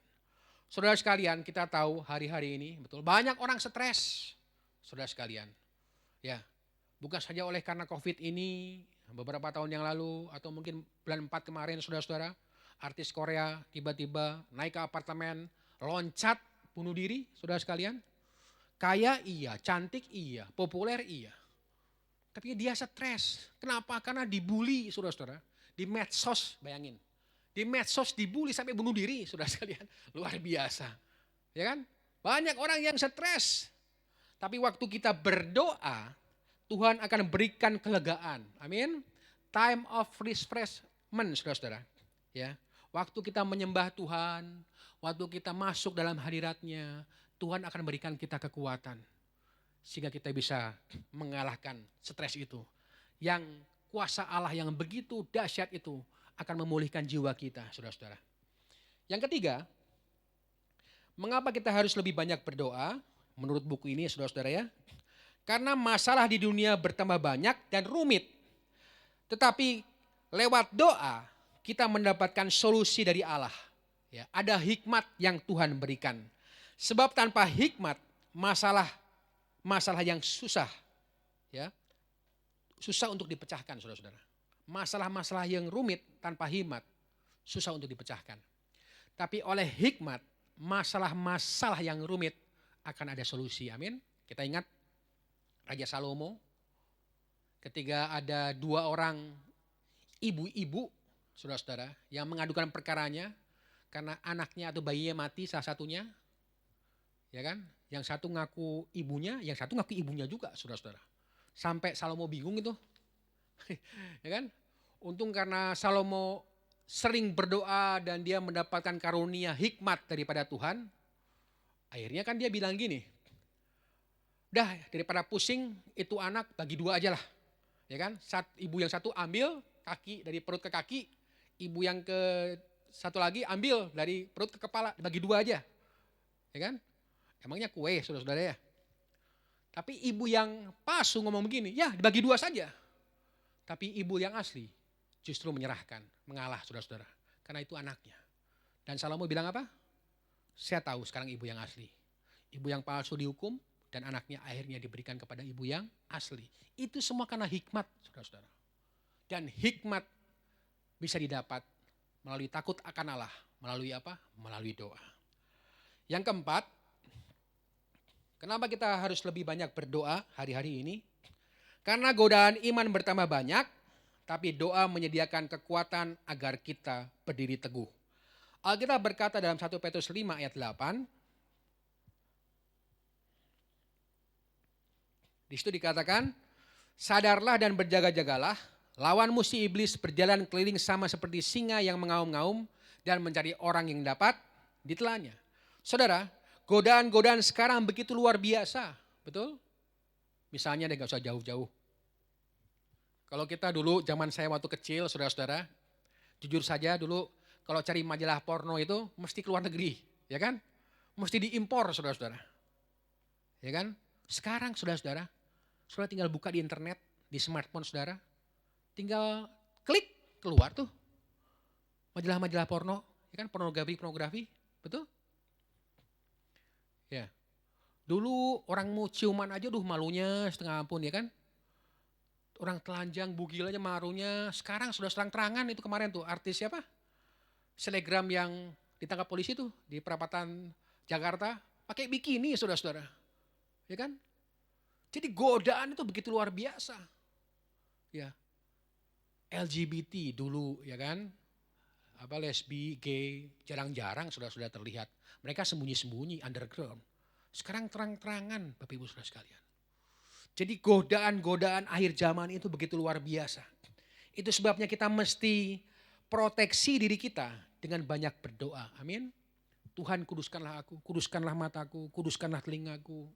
Saudara sekalian, kita tahu hari-hari ini betul banyak orang stres. Saudara sekalian, ya, bukan saja oleh karena COVID ini beberapa tahun yang lalu atau mungkin bulan 4 kemarin, saudara-saudara, Artis Korea tiba-tiba naik ke apartemen, loncat, bunuh diri, saudara sekalian. Kaya iya, cantik iya, populer iya. Tapi dia stres. Kenapa? Karena dibully, saudara-saudara. Di medsos, bayangin. Di medsos dibully sampai bunuh diri, saudara sekalian. Luar biasa. Ya kan? Banyak orang yang stres. Tapi waktu kita berdoa, Tuhan akan berikan kelegaan. Amin. Time of refreshment, saudara-saudara. Ya. Waktu kita menyembah Tuhan, waktu kita masuk dalam hadiratnya, Tuhan akan berikan kita kekuatan. Sehingga kita bisa mengalahkan stres itu. Yang kuasa Allah yang begitu dahsyat itu akan memulihkan jiwa kita, saudara-saudara. Yang ketiga, mengapa kita harus lebih banyak berdoa? Menurut buku ini, saudara-saudara ya. Karena masalah di dunia bertambah banyak dan rumit. Tetapi lewat doa kita mendapatkan solusi dari Allah. Ya, ada hikmat yang Tuhan berikan. Sebab tanpa hikmat masalah yang susah, ya, susah untuk dipecahkan, saudara-saudara. Masalah-masalah yang rumit tanpa hikmat susah untuk dipecahkan. Tapi oleh hikmat masalah-masalah yang rumit akan ada solusi. Amin. Kita ingat Raja Salomo ketika ada 2 orang ibu-ibu, saudara-saudara, yang mengadukan perkaranya karena anaknya atau bayinya mati salah satunya. Ya kan? Yang satu ngaku ibunya, yang satu ngaku ibunya juga, saudara-saudara. Sampai Salomo bingung itu. Ya kan? Untung karena Salomo sering berdoa dan dia mendapatkan karunia hikmat daripada Tuhan. Akhirnya kan dia bilang gini, dah daripada pusing itu anak bagi 2 aja lah. Ya kan? Ibu yang satu ambil kaki dari perut ke kaki, ibu yang ke satu lagi ambil dari perut ke kepala, bagi 2 aja. Ya kan? Emangnya kue, saudara-saudara ya. Tapi ibu yang palsu ngomong begini, ya dibagi 2 saja. Tapi ibu yang asli justru menyerahkan, mengalah, saudara-saudara. Karena itu anaknya. Dan Salomo bilang apa? Saya tahu sekarang ibu yang asli. Ibu yang palsu dihukum dan anaknya akhirnya diberikan kepada ibu yang asli. Itu semua karena hikmat, saudara-saudara. Dan hikmat bisa didapat melalui takut akan Allah. Melalui apa? Melalui doa. Yang keempat, kenapa kita harus lebih banyak berdoa hari-hari ini? Karena godaan iman bertambah banyak, tapi doa menyediakan kekuatan agar kita berdiri teguh. Alkitab berkata dalam 1 Petrus 5 ayat 8, di situ dikatakan, sadarlah dan berjaga-jagalah, lawan musuh iblis berjalan keliling sama seperti singa yang mengaum-ngaum dan mencari orang yang dapat ditelannya. Saudara, godaan-godaan sekarang begitu luar biasa, betul? Misalnya deh, gak usah jauh-jauh. Kalau kita dulu, zaman saya waktu kecil, saudara-saudara, jujur saja dulu kalau cari majalah porno itu mesti keluar negeri, ya kan? Mesti diimpor, saudara-saudara. Ya kan? Sekarang, saudara-saudara, saudara tinggal buka di internet, di smartphone saudara, tinggal klik, keluar tuh majalah-majalah porno, ya kan? Pornografi, betul? Ya. Dulu orang mau ciuman aja malunya setengah ampun, ya kan? Orang telanjang bugil aja marunya. Sekarang sudah terang-terangan, itu kemarin tuh artis siapa? Selegram yang ditangkap polisi tuh di perapatan Jakarta pakai bikini, saudara-saudara. Ya kan? Jadi godaan itu begitu luar biasa. Ya. LGBT dulu, ya kan? Apa lesbi, gay, jarang-jarang sudah terlihat. Mereka sembunyi-sembunyi underground. Sekarang terang-terangan, Bapak Ibu Saudara sekalian. Jadi godaan-godaan akhir zaman itu begitu luar biasa. Itu sebabnya kita mesti proteksi diri kita dengan banyak berdoa. Amin. Tuhan kuduskanlah aku, kuduskanlah mataku, kuduskanlah telingaku,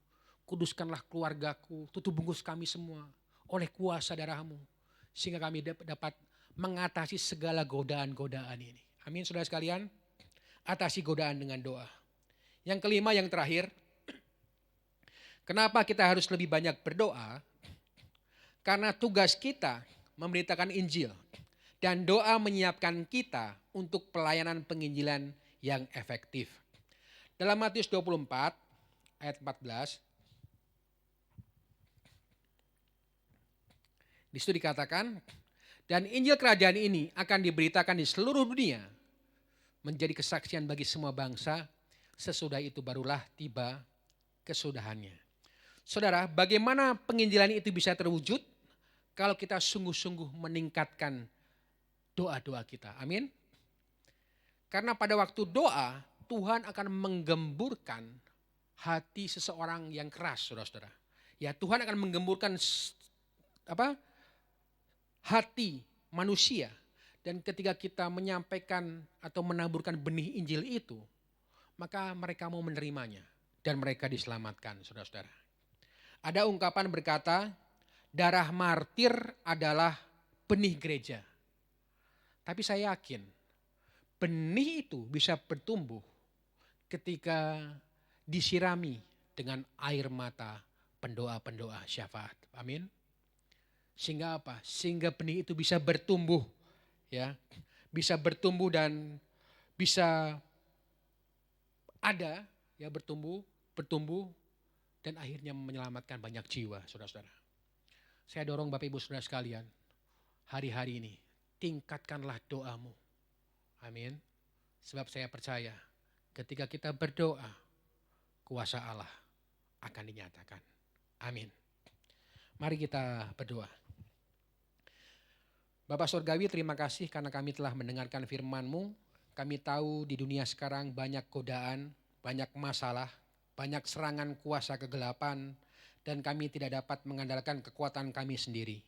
kuduskanlah keluargaku, tutup bungkus kami semua oleh kuasa darah-Mu. Sehingga kami dapat mengatasi segala godaan-godaan ini. Amin saudara sekalian. Atasi godaan dengan doa. Yang kelima, yang terakhir. Kenapa kita harus lebih banyak berdoa? Karena tugas kita memberitakan Injil. Dan doa menyiapkan kita untuk pelayanan penginjilan yang efektif. Dalam Matius 24 ayat 14. Di situ dikatakan, dan Injil kerajaan ini akan diberitakan di seluruh dunia menjadi kesaksian bagi semua bangsa, sesudah itu barulah tiba kesudahannya. Saudara, bagaimana penginjilan itu bisa terwujud? Kalau kita sungguh-sungguh meningkatkan doa-doa kita. Amin. Karena pada waktu doa, Tuhan akan menggemburkan hati seseorang yang keras, saudara-saudara. Ya, Tuhan akan menggemburkan hati manusia. Dan ketika kita menyampaikan atau menaburkan benih Injil itu, maka mereka mau menerimanya dan mereka diselamatkan, saudara-saudara. Ada ungkapan berkata, darah martir adalah benih gereja. Tapi saya yakin benih itu bisa bertumbuh ketika disirami dengan air mata pendoa-pendoa syafaat. Amin. Sehingga apa? Sehingga benih itu bisa bertumbuh, ya, bisa bertumbuh dan bisa ada, ya, bertumbuh dan akhirnya menyelamatkan banyak jiwa, saudara-saudara. Saya dorong Bapak Ibu Saudara sekalian, hari-hari ini tingkatkanlah doamu. Amin. Sebab saya percaya ketika kita berdoa, kuasa Allah akan dinyatakan. Amin. Mari kita berdoa. Bapak Surgawi, terima kasih karena kami telah mendengarkan firman-Mu. Kami tahu di dunia sekarang banyak godaan, banyak masalah, banyak serangan kuasa kegelapan, dan kami tidak dapat mengandalkan kekuatan kami sendiri.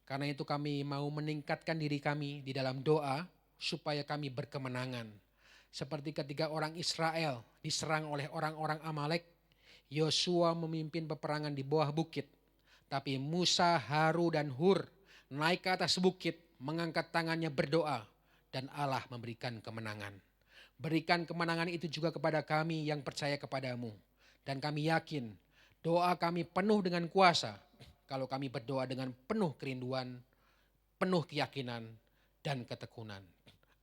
Karena itu kami mau meningkatkan diri kami di dalam doa supaya kami berkemenangan. Seperti ketika orang Israel diserang oleh orang-orang Amalek, Yosua memimpin peperangan di bawah bukit. Tapi Musa, Harun dan Hur naik ke atas bukit, mengangkat tangannya berdoa, dan Allah memberikan kemenangan. Berikan kemenangan itu juga kepada kami yang percaya kepadamu. Dan kami yakin doa kami penuh dengan kuasa kalau kami berdoa dengan penuh kerinduan, penuh keyakinan dan ketekunan.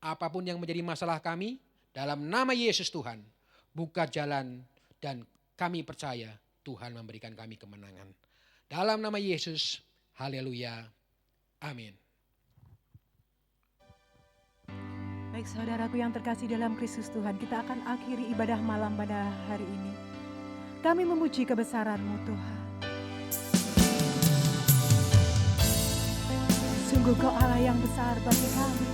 Apapun yang menjadi masalah kami, dalam nama Yesus Tuhan, buka jalan dan kami percaya Tuhan memberikan kami kemenangan. Dalam nama Yesus, haleluya, amin. Baik saudaraku yang terkasih dalam Kristus Tuhan, kita akan akhiri ibadah malam pada hari ini. Kami memuji kebesaran-Mu Tuhan. Sungguh Kau Allah yang besar bagi kami.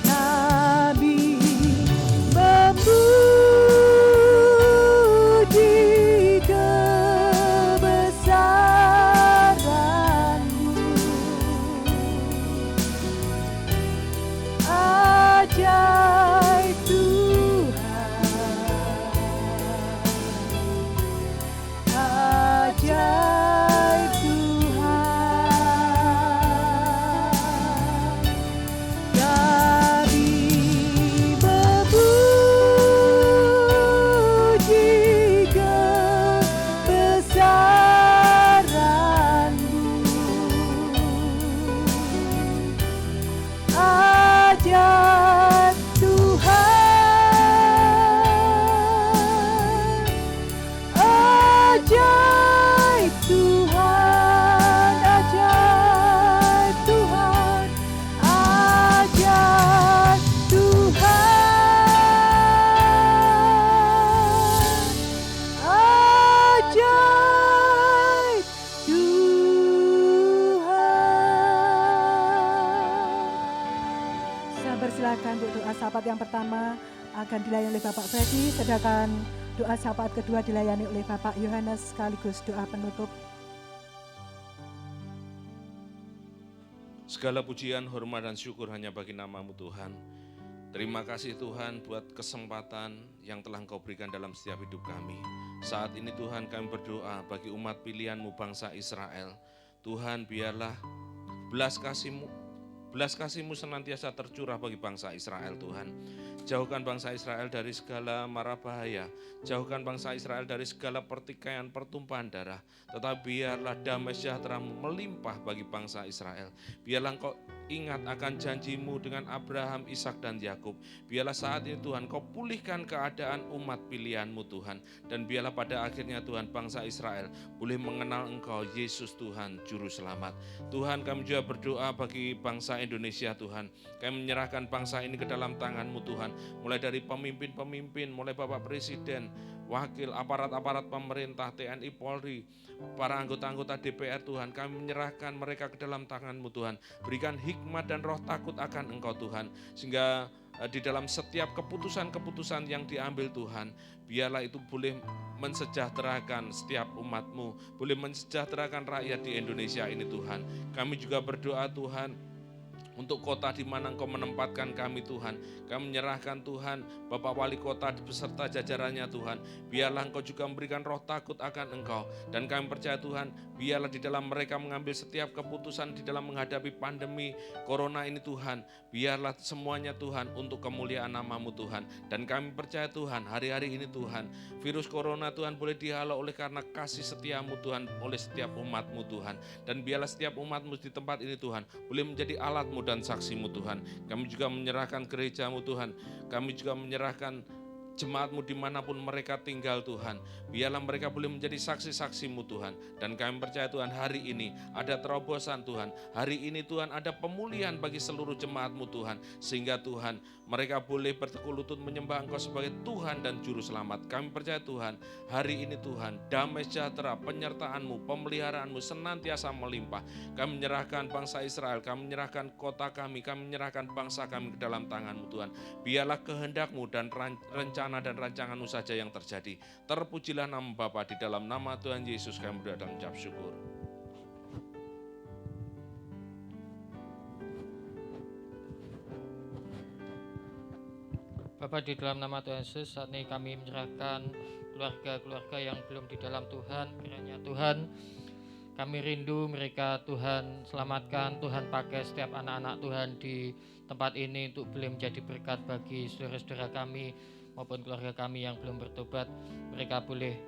Kami memuji kebesaran-Mu. Ajaib Tuhan, ajaib Tuhan. Kami memuji kebesaran-Mu. Ajaib Tuhan, ajaib Tuhan, ajaib Tuhan, ajaib Tuhan, ajaib Tuhan. Saya persilakan untuk doa syafaat yang pertama akan dilayani oleh Bapak Freddy, sedangkan doa syafaat kedua dilayani oleh Bapak Yohanes sekaligus doa penutup. Segala pujian, hormat dan syukur hanya bagi nama-Mu Tuhan. Terima kasih Tuhan buat kesempatan yang telah Engkau berikan dalam setiap hidup kami. Saat ini Tuhan kami berdoa bagi umat pilihan-Mu bangsa Israel. Tuhan biarlah belas kasih-Mu, Belas kasih-Mu senantiasa tercurah bagi bangsa Israel Tuhan. Jauhkan bangsa Israel dari segala mara bahaya. Jauhkan bangsa Israel dari segala pertikaian, pertumpahan darah. Tetapi biarlah damai sejahtera-Mu melimpah bagi bangsa Israel. Biarlah Engkau ingat akan janji-Mu dengan Abraham, Ishak dan Yakub. Biarlah saat ini Tuhan Kau pulihkan keadaan umat pilihan-Mu Tuhan. Dan biarlah pada akhirnya Tuhan bangsa Israel boleh mengenal Engkau Yesus Tuhan Juru Selamat. Tuhan, kami juga berdoa bagi bangsa Indonesia Tuhan. Kami menyerahkan bangsa ini ke dalam tangan-Mu Tuhan. Mulai dari pemimpin-pemimpin, mulai Bapak Presiden, wakil, aparat-aparat pemerintah, TNI, Polri, para anggota-anggota DPR Tuhan, kami menyerahkan mereka ke dalam tangan-Mu Tuhan. Berikan hikmat dan roh takut akan Engkau Tuhan, sehingga di dalam setiap keputusan-keputusan yang diambil Tuhan, biarlah itu boleh mensejahterakan setiap umat-Mu, boleh mensejahterakan rakyat di Indonesia ini Tuhan. Kami juga berdoa Tuhan, untuk kota di mana Engkau menempatkan kami Tuhan. Kami menyerahkan Tuhan, Bapak Wali Kota beserta jajarannya Tuhan. Biarlah Engkau juga memberikan roh takut akan Engkau. Dan kami percaya Tuhan, biarlah di dalam mereka mengambil setiap keputusan di dalam menghadapi pandemi Corona ini Tuhan. Biarlah semuanya Tuhan untuk kemuliaan nama-Mu Tuhan. Dan kami percaya Tuhan, hari-hari ini Tuhan, virus Corona Tuhan boleh dihalau oleh karena kasih setia-Mu Tuhan, oleh setiap umat-Mu Tuhan. Dan biarlah setiap umat-Mu di tempat ini Tuhan, boleh menjadi alat-Mu dan saksi-Mu Tuhan. Kami juga menyerahkan gereja-Mu Tuhan. Kami juga menyerahkan jemaat-Mu dimanapun mereka tinggal Tuhan. Biarlah mereka boleh menjadi saksi-saksi-Mu Tuhan. Dan kami percaya Tuhan, hari ini ada terobosan Tuhan. Hari ini Tuhan ada pemulihan bagi seluruh jemaat-Mu Tuhan. Sehingga Tuhan, mereka boleh bertekuk lutut menyembah Engkau sebagai Tuhan dan Juru Selamat. Kami percaya Tuhan, hari ini Tuhan, damai sejahtera, penyertaan-Mu, pemeliharaan-Mu senantiasa melimpah. Kami menyerahkan bangsa Israel, kami menyerahkan kota kami menyerahkan bangsa kami ke dalam tangan-Mu Tuhan. Biarlah kehendak-Mu dan rencana dan rancangan-Mu saja yang terjadi. Terpujilah nama Bapa, di dalam nama Tuhan Yesus kami berdoa dan mengucap syukur. Bapa, di dalam nama Tuhan Yesus, saat ini kami menyerahkan keluarga-keluarga yang belum di dalam Tuhan. Kiranya Tuhan, kami rindu mereka Tuhan selamatkan, Tuhan pakai setiap anak-anak Tuhan di tempat ini untuk boleh menjadi berkat bagi saudara-saudara kami maupun keluarga kami yang belum bertobat. Mereka boleh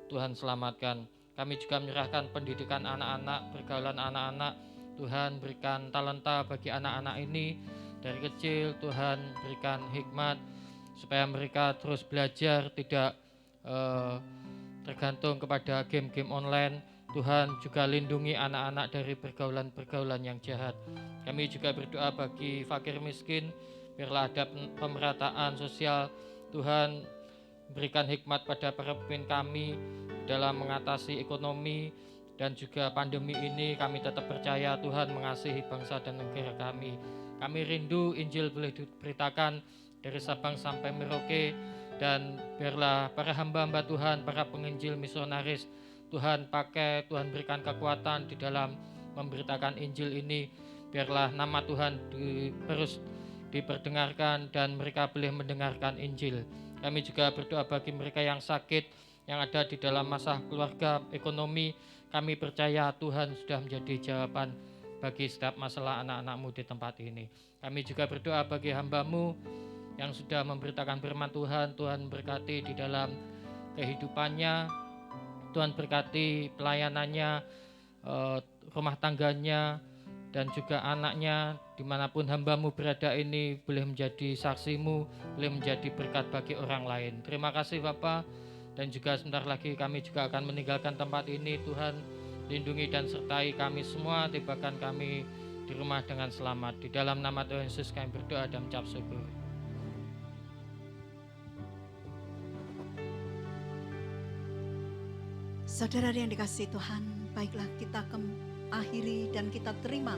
Tuhan selamatkan. Kami juga menyerahkan pendidikan anak-anak, pergaulan anak-anak. Tuhan berikan talenta bagi anak-anak ini. Dari kecil Tuhan berikan hikmat supaya mereka terus belajar, tidak tergantung kepada game-game online. Tuhan juga lindungi anak-anak dari pergaulan-pergaulan yang jahat. Kami juga berdoa bagi fakir miskin, biarlah ada pemerataan sosial. Tuhan berikan hikmat pada para pemimpin kami dalam mengatasi ekonomi dan juga pandemi ini. Kami tetap percaya Tuhan mengasihi bangsa dan negara kami. Kami rindu Injil boleh diberitakan dari Sabang sampai Merauke, dan biarlah para hamba-hamba Tuhan, para penginjil misionaris, Tuhan pakai, Tuhan berikan kekuatan di dalam memberitakan Injil ini. Biarlah nama Tuhan terus diperdengarkan dan mereka boleh mendengarkan Injil. Kami juga berdoa bagi mereka yang sakit, yang ada di dalam masalah keluarga, ekonomi. Kami percaya Tuhan sudah menjadi jawaban bagi setiap masalah anak-anak-Mu di tempat ini. Kami juga berdoa bagi hamba-Mu yang sudah memberitakan firman Tuhan. Tuhan berkati di dalam kehidupannya, Tuhan berkati pelayanannya, rumah tangganya, dan juga anaknya. Dimanapun hamba-Mu berada ini boleh menjadi saksi-Mu, boleh menjadi berkat bagi orang lain. Terima kasih Bapa. Dan juga sebentar lagi kami juga akan meninggalkan tempat ini. Tuhan lindungi dan sertai kami semua, tibakan kami di rumah dengan selamat. Di dalam nama Tuhan Yesus kami berdoa dan mengucap syukur. Saudara yang dikasihi Tuhan, baiklah kita akhiri dan kita terima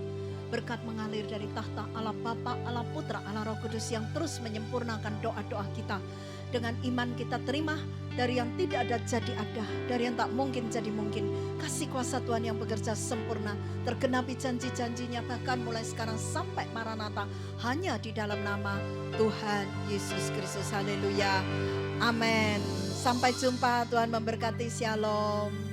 berkat mengalir dari tahta Allah Bapa, Allah Putra, Allah Roh Kudus yang terus menyempurnakan doa-doa kita. Dengan iman kita terima, dari yang tidak ada jadi ada, dari yang tak mungkin jadi mungkin. Kasih kuasa Tuhan yang bekerja sempurna, tergenapi janji-janjinya bahkan mulai sekarang sampai Maranatha, hanya di dalam nama Tuhan Yesus Kristus. Haleluya. Amin. Sampai jumpa, Tuhan memberkati. Shalom.